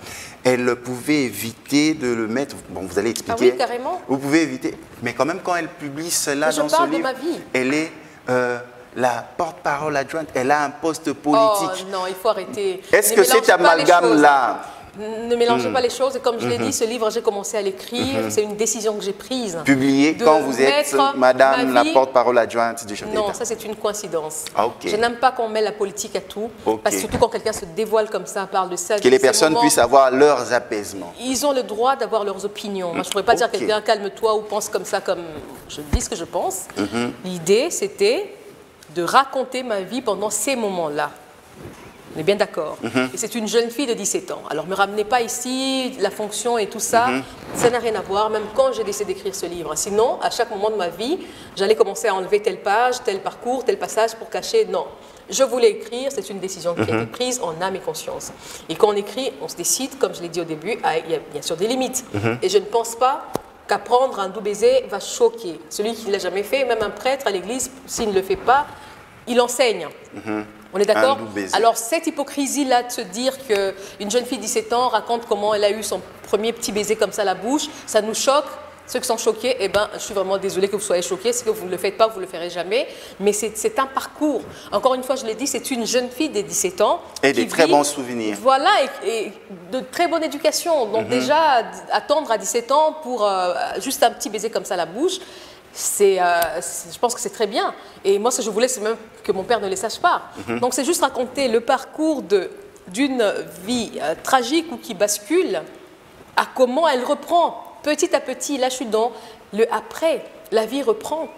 elle pouvait éviter de le mettre. Bon, vous allez expliquer. Ah oui, carrément. Vous pouvez éviter. Mais quand même, quand elle publie cela dans ce livre, de ma vie. Elle est la porte-parole adjointe. Elle a un poste politique. Oh non, il faut arrêter. Est-ce que cet amalgame-là... Ne mélangez pas les choses. Et comme je l'ai dit, ce livre, j'ai commencé à l'écrire. C'est une décision que j'ai prise. Publié quand vous êtes madame la porte-parole adjointe du chef d'État. Non, ça c'est une coïncidence. Ah, okay. Je n'aime pas qu'on met la politique à tout. Okay. Parce que surtout quand quelqu'un se dévoile comme ça, parle de ça. Que les personnes puissent avoir leurs apaisements. Ils ont le droit d'avoir leurs opinions. Moi, je ne pourrais pas dire à quelqu'un, calme-toi ou pense comme ça, comme je dis ce que je pense. L'idée, c'était de raconter ma vie pendant ces moments-là. On est bien d'accord. Et c'est une jeune fille de 17 ans. Alors, ne me ramenez pas ici, la fonction et tout ça, ça n'a rien à voir, même quand j'ai décidé d'écrire ce livre. Sinon, à chaque moment de ma vie, j'allais commencer à enlever telle page, tel parcours, tel passage pour cacher. Non, je voulais écrire, c'est une décision qui a été prise en âme et conscience. Et quand on écrit, on se décide, comme je l'ai dit au début, il y a bien sûr des limites. Et je ne pense pas qu'apprendre un doux baiser va choquer. Celui qui ne l'a jamais fait, même un prêtre à l'église, s'il ne le fait pas, il enseigne. On est d'accord? Alors, cette hypocrisie-là de se dire qu'une jeune fille de 17 ans raconte comment elle a eu son premier petit baiser comme ça à la bouche, ça nous choque. Ceux qui sont choqués, eh ben, je suis vraiment désolée que vous soyez choqués. Si vous ne le faites pas, vous ne le ferez jamais. Mais c'est un parcours. Encore une fois, je l'ai dit, c'est une jeune fille de 17 ans. Et des très bons souvenirs. Voilà, et de très bonne éducation. Donc déjà, attendre à 17 ans pour juste un petit baiser comme ça à la bouche, je pense que c'est très bien. Et moi, ce que je voulais, c'est même que mon père ne les sache pas. Donc, c'est juste raconter le parcours d'une vie tragique ou qui bascule à comment elle reprend petit à petit. Là, je suis dans le après. La vie reprend.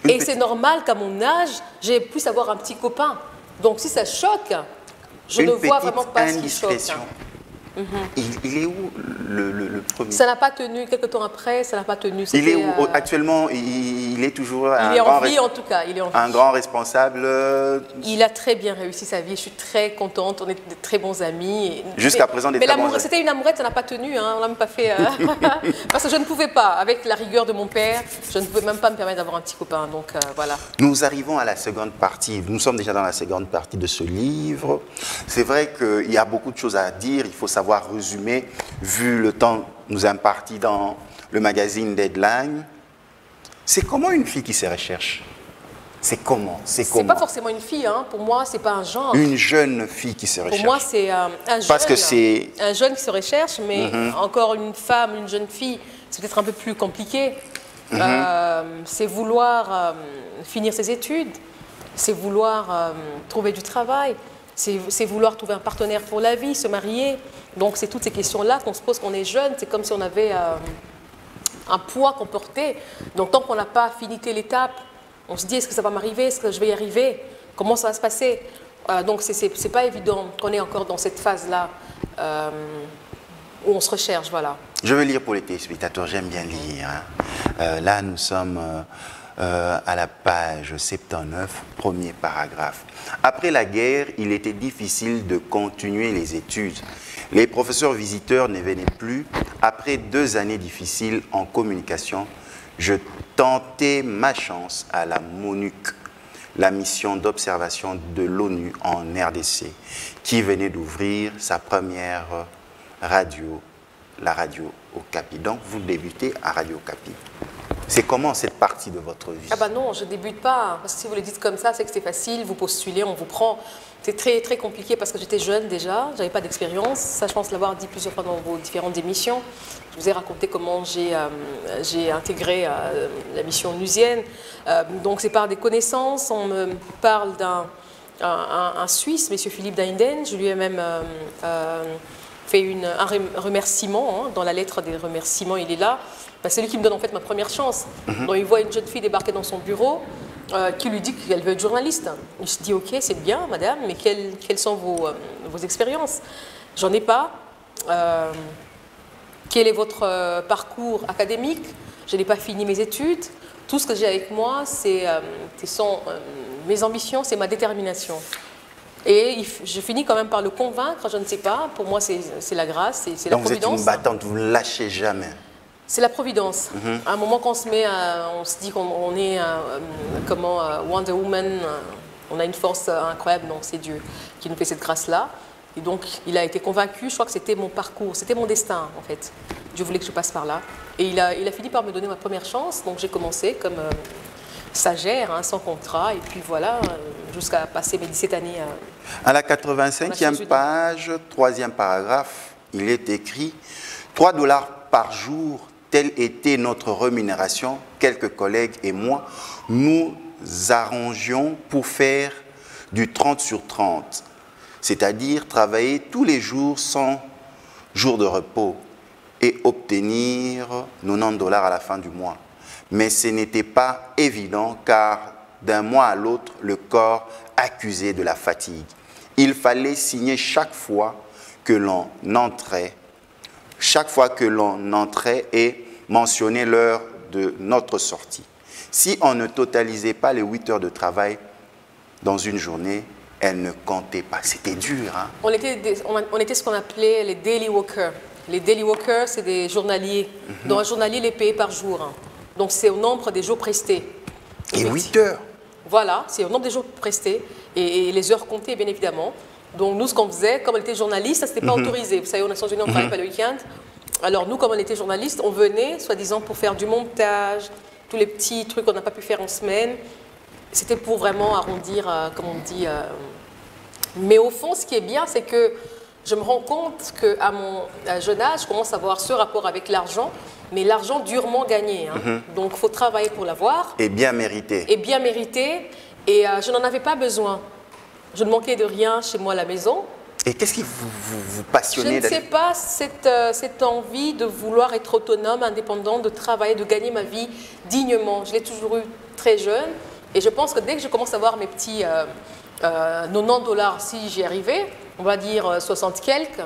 Et c'est normal qu'à mon âge, j'ai pu avoir un petit copain. Donc, si ça choque, je ne vois vraiment pas ce qui choque. Il est où le premier? Ça n'a pas tenu, quelques temps après, ça n'a pas tenu. Il est où actuellement? Il est toujours il est en vie en tout cas. Il est en vie. Un grand responsable. Il a très bien réussi sa vie. Je suis très contente. On est de très bons amis. Jusqu'à présent, mais c'était une amourette, ça n'a pas tenu. Hein, on l'a même pas fait. Parce que je ne pouvais pas, avec la rigueur de mon père, je ne pouvais même pas me permettre d'avoir un petit copain. Donc voilà. Nous arrivons à la seconde partie. Nous sommes déjà dans la seconde partie de ce livre. C'est vrai qu'il y a beaucoup de choses à dire. Il faut savoir résumer, vu le temps nous imparti dans le magazine Deadline. C'est comment une fille qui se recherche? C'est comment? C'est pas forcément une fille, hein. Pour moi, c'est pas un genre. Une jeune fille qui se recherche. Pour moi, c'est un jeune. Parce que c'est un jeune qui se recherche, mais encore une femme, une jeune fille, c'est peut-être un peu plus compliqué. C'est vouloir finir ses études, c'est vouloir trouver du travail, c'est vouloir trouver un partenaire pour la vie, se marier. Donc, c'est toutes ces questions-là qu'on se pose quand on est jeune. C'est comme si on avait un poids qu'on portait. Donc, tant qu'on n'a pas fini l'étape, on se dit, est-ce que ça va m'arriver? Est-ce que je vais y arriver? Comment ça va se passer? Donc, c'est pas évident qu'on est encore dans cette phase-là où on se recherche, voilà. Je veux lire pour les téléspectateurs, j'aime bien lire. Hein. Là, nous sommes à la page 79, premier paragraphe. Après la guerre, il était difficile de continuer les études. Les professeurs visiteurs ne venaient plus. Après 2 années difficiles en communication, je tentais ma chance à la MONUC, la mission d'observation de l'ONU en RDC, qui venait d'ouvrir sa première radio, la radio Okapi. Donc, vous débutez à Radio Okapi. C'est comment cette partie de votre vie? Ah bah non, je ne débute pas. Parce que si vous le dites comme ça, c'est que c'est facile, vous postulez, on vous prend. C'est très, très compliqué parce que j'étais jeune déjà, je n'avais pas d'expérience. Ça, je pense l'avoir dit plusieurs fois dans vos différentes émissions. Je vous ai raconté comment j'ai intégré la mission onusienne. Donc, c'est par des connaissances. On me parle d'un Suisse, M. Philippe Dainden. Je lui ai même fait un remerciement. Hein. Dans la lettre des remerciements, il est là. Ben, c'est lui qui me donne en fait ma première chance. Donc, il voit une jeune fille débarquer dans son bureau qui lui dit qu'elle veut être journaliste. Il se dit, ok, c'est bien, madame, mais quelles sont vos expériences? J'en ai pas. Quel est votre parcours académique? Je n'ai pas fini mes études. Tout ce que j'ai avec moi, ce sont mes ambitions, c'est ma détermination. Et je finis quand même par le convaincre, je ne sais pas. Pour moi, c'est la grâce, c'est la providence. Donc vous êtes une battante, vous ne lâchez jamais. C'est la providence. À un moment qu'on se met, on se dit qu'on est comment Wonder Woman, on a une force incroyable, donc c'est Dieu qui nous fait cette grâce-là. Et donc, il a été convaincu, je crois que c'était mon parcours, c'était mon destin en fait. Dieu voulait que je passe par là. Et il a fini par me donner ma première chance, donc j'ai commencé comme stagiaire, hein, sans contrat, et puis voilà, jusqu'à passer mes 17 années. À la 85e page, 3e paragraphe, il est écrit « 3 $ par jour, telle était notre rémunération. Quelques collègues et moi, nous arrangions pour faire du 30 sur 30, c'est-à-dire travailler tous les jours sans jour de repos et obtenir 90 $ à la fin du mois. Mais ce n'était pas évident car d'un mois à l'autre, le corps accusait de la fatigue. Il fallait signer chaque fois que l'on entrait et mentionner l'heure de notre sortie. Si on ne totalisait pas les 8 heures de travail dans une journée, elle ne comptait pas. C'était dur. Hein? On était ce qu'on appelait les daily workers. Les daily workers, c'est des journaliers. Donc un journalier, il est payé par jour. Hein. Donc c'est au nombre des jours prestés. Et 8 heures? Voilà, c'est au nombre des jours prestés et les heures comptées, bien évidemment. Donc nous, ce qu'on faisait, comme on était journaliste, ça n'était pas autorisé. Vous savez, aux Nations Unies, on ne travaille pas le week-end. Alors nous, comme on était journaliste, on venait, soi-disant, pour faire du montage, tous les petits trucs qu'on n'a pas pu faire en semaine. C'était pour vraiment arrondir, comme on dit. Mais au fond, ce qui est bien, c'est que je me rends compte qu'à mon jeune âge, je commence à avoir ce rapport avec l'argent, mais l'argent durement gagné. Hein. Donc il faut travailler pour l'avoir. Et bien mérité. Et bien mérité. Et je n'en avais pas besoin. Je ne manquais de rien chez moi à la maison. Et qu'est-ce qui vous passionnait? Je ne sais pas, cette envie de vouloir être autonome, indépendant, de travailler, de gagner ma vie dignement. Je l'ai toujours eu très jeune. Et je pense que dès que je commence à avoir mes petits 90 $, si j'y arrivais, on va dire 60 quelques,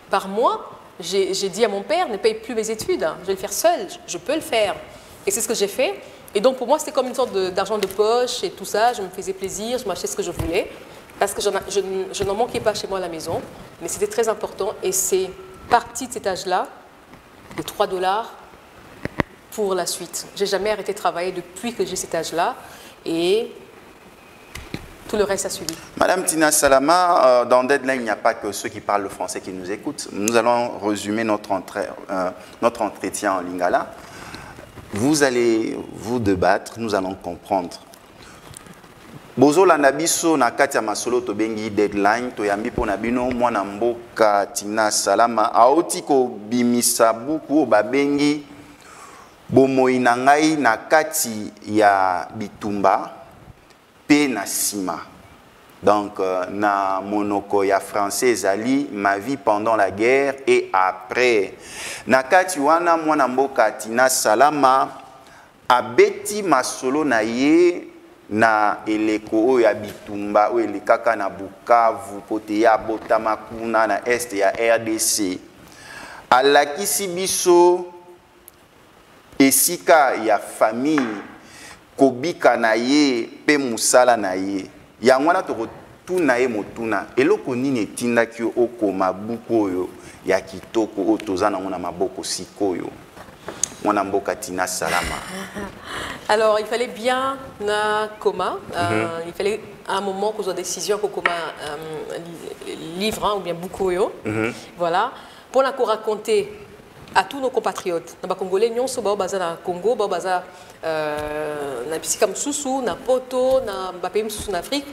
par mois, j'ai dit à mon père, ne paye plus mes études, je vais le faire seul, je peux le faire. Et c'est ce que j'ai fait. Et donc pour moi, c'était comme une sorte d'argent de poche et tout ça, je me faisais plaisir, je m'achetais ce que je voulais, parce que je n'en manquais pas chez moi à la maison, mais c'était très important. Et c'est parti de cet âge-là, de 3 $ pour la suite. J'ai jamais arrêté de travailler depuis que j'ai cet âge-là, et tout le reste a suivi. Madame Tina Salama, dans Deadline, il n'y a pas que ceux qui parlent le français qui nous écoutent. Nous allons résumer notre entretien en lingala. Vous allez vous débattre, nous allons comprendre. Bozo landa biso na kati ya masolo to bengi Deadline to yambi pona bino mwana mboka Tina Salama aoti ko bimisa buku ba bengi bomoi na ngai na kati ya bitumba pe na sima. Donc na monoko ya français ezali ma vie pendant la guerre et après. Na kati wana mwana mboka Tina Salama abeti masolo na ye na eleko oyo ya bitumba oyo elekaka na Bukavu pote ya botama kuna na este ya RDC. Alakisi biso esika ya famille kobika na ye pe musala na ye. Yango wana tokotuna ye motuna eloko nini etindaki okoma buku oyo ya kitoko oyo toza nango na maboko sikoyo mwana mboka Tina Salama? Alors, il fallait bien un coma. Il fallait à un moment qu'on ait décision qu'on coma livre ou bien beaucoup. Voilà. Pour la raconter à tous nos compatriotes. Na Congolais, nous sommes basés na Congo, basés na Pisika Msusu, na Poto, na Bapé Msusu en Afrique.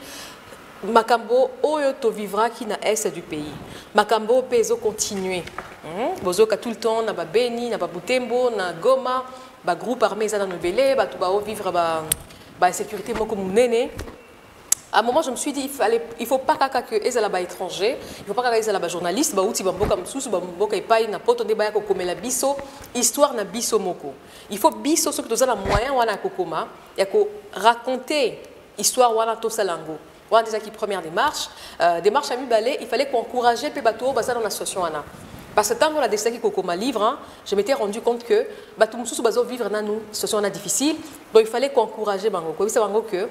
Makambo oyo to vivra qui na est du pays. Makambo peso continuer. Bozo ka tout le temps na Beni, na Butembo, na Goma, ba groupe armé za na Nobelé, ba to ba vivre ba sécurité moko munene. À un moment, je me suis dit, il faut pas que ezala ba étranger, il faut pas que ezala ba journaliste, ba outi ba mboka msusu, ba mboka epai na poto ndeba ya kokomela biso, histoire na biso moko. Il faut biso ce que tozala moyen wana kokoma ya ko raconter histoire wana to salango. Voilà déjà qui première démarche à mi-balai, il fallait qu'encourager les bateaux basés dans la situation Anna. Parce que tant que la destinée qui est livre, je m'étais rendu compte que bateaux sous bateaux vivre dans nous situation difficile, donc il fallait qu'encourager bango. Comme ça bango que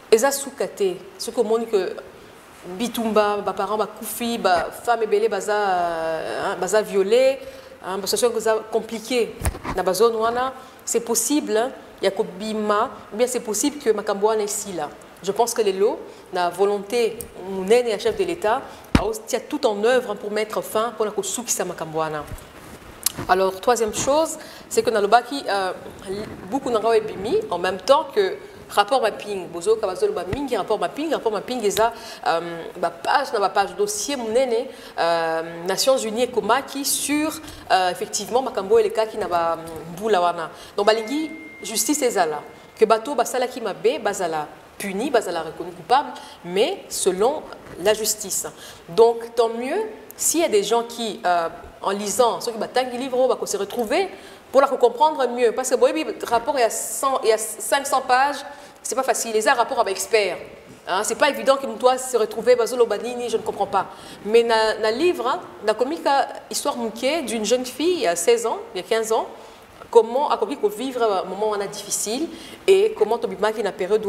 eza soukate, ce que monde que bitumba, ba parents ba koufi, ba femme belé baza violé, situation compliquée. Na bazone wana, c'est possible, il y a kobima, ou bien c'est possible que makambo wana ici là. Je pense que les lots, la volonté, mon et chef de l'État, a tout en œuvre pour mettre fin pour la Kousukisa Makambouana. Alors, troisième chose, c'est que dans le Baki, beaucoup d'enraou bimi en même temps que rapport mapping, bozo kabazol mapping, rapport mapping, eza page dossier mon Nations Unies et Komaki sur effectivement Makambo et les cas qui n'a pas boulawana. Donc balingi justice ezala que bateau basala qui m'a bé basala puni, basala reconnu coupable, mais selon la justice. Donc, tant mieux s'il y a des gens qui, en lisant, ceux qui battent les livres, vont se retrouver pour la comprendre mieux. Parce que, bon, le rapport est à 500 pages, c'est pas facile. Les rapports avec experts. Hein, c'est pas évident que nous doit se retrouver, Basolo Banini, je ne comprends pas. Mais dans le livre, dans la histoire d'une jeune fille, il y a 16 ans, il y a 15 ans, comment a compris qu'on vivre un moment où on a difficile et comment on a une période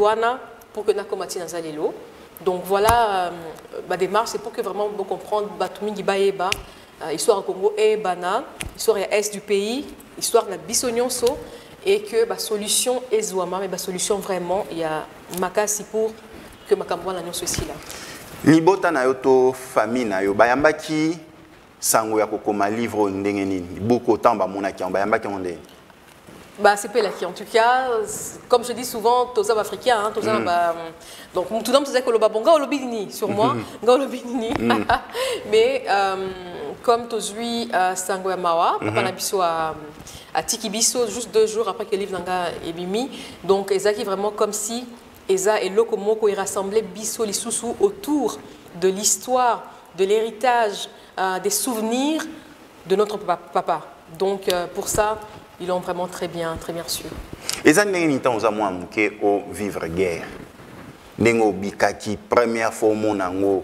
pour que nous combattions dans les lots. Donc voilà, ma démarche, c'est pour que vraiment vous compreniez l'histoire au Congo est banale, l'histoire est du pays, l'histoire de la Bissonyonso et que la solution est Zouama, mais la solution vraiment, il y a Makasi pour que Makambo la nyonso ici là. Libota na yoto famille na yo bayambaki sango ya kokoma livre ndenge nini beaucoup temps ba monaki en bayambaki onde. Bah, c'est pas là qui en tout cas, comme je dis souvent, tous les Africains, donc tout le monde disait que le babonga au lobini sur moi, mais comme tozui sangoya mawa, papa na biso à Tikibiso juste 2 jours après que le livre nanga est bimi, donc ezaki vraiment comme si eza et lokomoko est rassemblé biso lisusu autour de l'histoire, de l'héritage, des souvenirs de notre papa. Donc pour ça ils l'ont vraiment très bien reçu. Et ça, nous avons vivre guerre. Nous avons bikaki première fois mon ango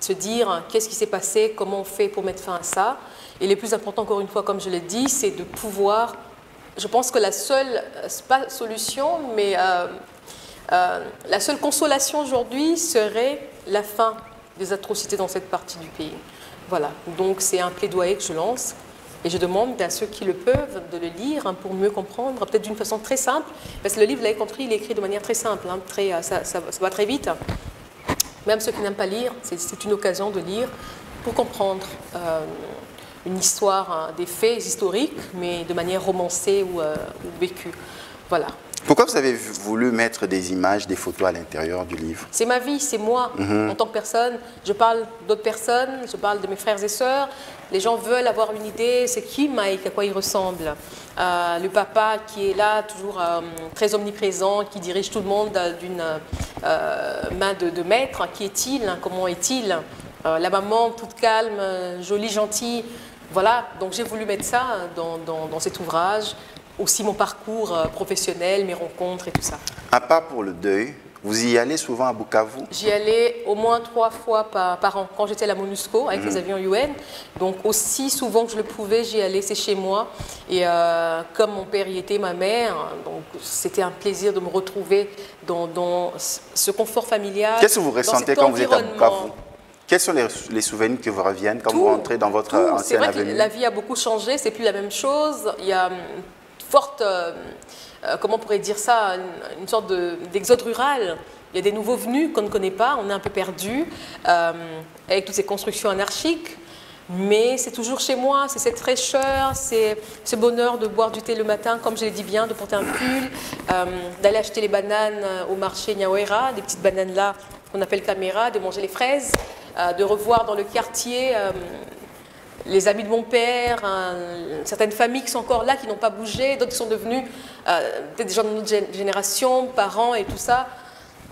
se dire qu'est-ce qui s'est passé, comment on fait pour mettre fin à ça. Et le plus important, encore une fois, comme je l'ai dit, c'est de pouvoir... Je pense que la seule, pas solution, mais la seule consolation aujourd'hui serait la fin des atrocités dans cette partie du pays. Voilà, donc c'est un plaidoyer que je lance. Et je demande à ceux qui le peuvent de le lire pour mieux comprendre, peut-être d'une façon très simple, parce que le livre, vous l'avez compris, il est écrit de manière très simple, ça va très vite. Même ceux qui n'aiment pas lire, c'est une occasion de lire pour comprendre une histoire, des faits historiques, mais de manière romancée ou vécue. Voilà. Pourquoi vous avez voulu mettre des images, des photos à l'intérieur du livre? C'est ma vie, c'est moi, en tant que personne. Je parle d'autres personnes, je parle de mes frères et sœurs. Les gens veulent avoir une idée, c'est qui Mike, à quoi il ressemble. Le papa qui est là, toujours très omniprésent, qui dirige tout le monde d'une main de maître. Qui est-il? Comment est-il? La maman, toute calme, jolie, gentille. Voilà, donc j'ai voulu mettre ça dans cet ouvrage. Aussi mon parcours professionnel, mes rencontres et tout ça. À part pour le deuil, vous y allez souvent à Bukavu? J'y allais au moins 3 fois par an, quand j'étais à la MONUSCO, avec les avions UN. Donc aussi souvent que je le pouvais, j'y allais, c'est chez moi. Et comme mon père y était, ma mère, donc c'était un plaisir de me retrouver dans ce confort familial. Qu'est-ce que vous ressentez quand vous êtes à Bukavu? Quels sont les souvenirs qui vous reviennent quand vous rentrez dans votre ancienne avenue? C'est vrai que la vie a beaucoup changé, c'est plus la même chose. Il y a forte, comment on pourrait dire ça, une sorte d'exode rural. Il y a des nouveaux venus qu'on ne connaît pas, on est un peu perdu avec toutes ces constructions anarchiques. Mais c'est toujours chez moi, c'est cette fraîcheur, c'est ce bonheur de boire du thé le matin, comme je l'ai dit bien, de porter un pull, d'aller acheter les bananes au marché Nyawera, des petites bananes là qu'on appelle caméra, de manger les fraises, de revoir dans le quartier les amis de mon père, certaines familles qui sont encore là, qui n'ont pas bougé, d'autres qui sont devenus peut-être des gens de notre génération, parents et tout ça.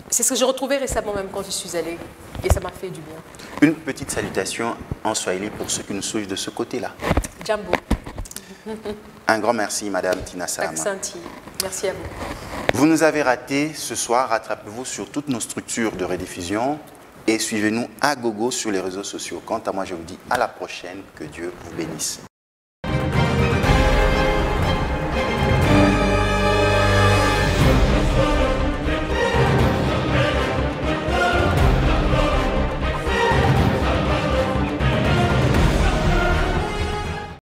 C'est ce que j'ai retrouvé récemment même quand je suis allée. Et ça m'a fait du bien. Une petite salutation en swahili pour ceux qui nous suivent de ce côté-là. Jambo. Un grand merci, Madame Tina Salama. Merci à vous. Vous nous avez raté ce soir. Rattrapez-vous sur toutes nos structures de rediffusion et suivez-nous à gogo sur les réseaux sociaux. Quant à moi, je vous dis à la prochaine. Que Dieu vous bénisse.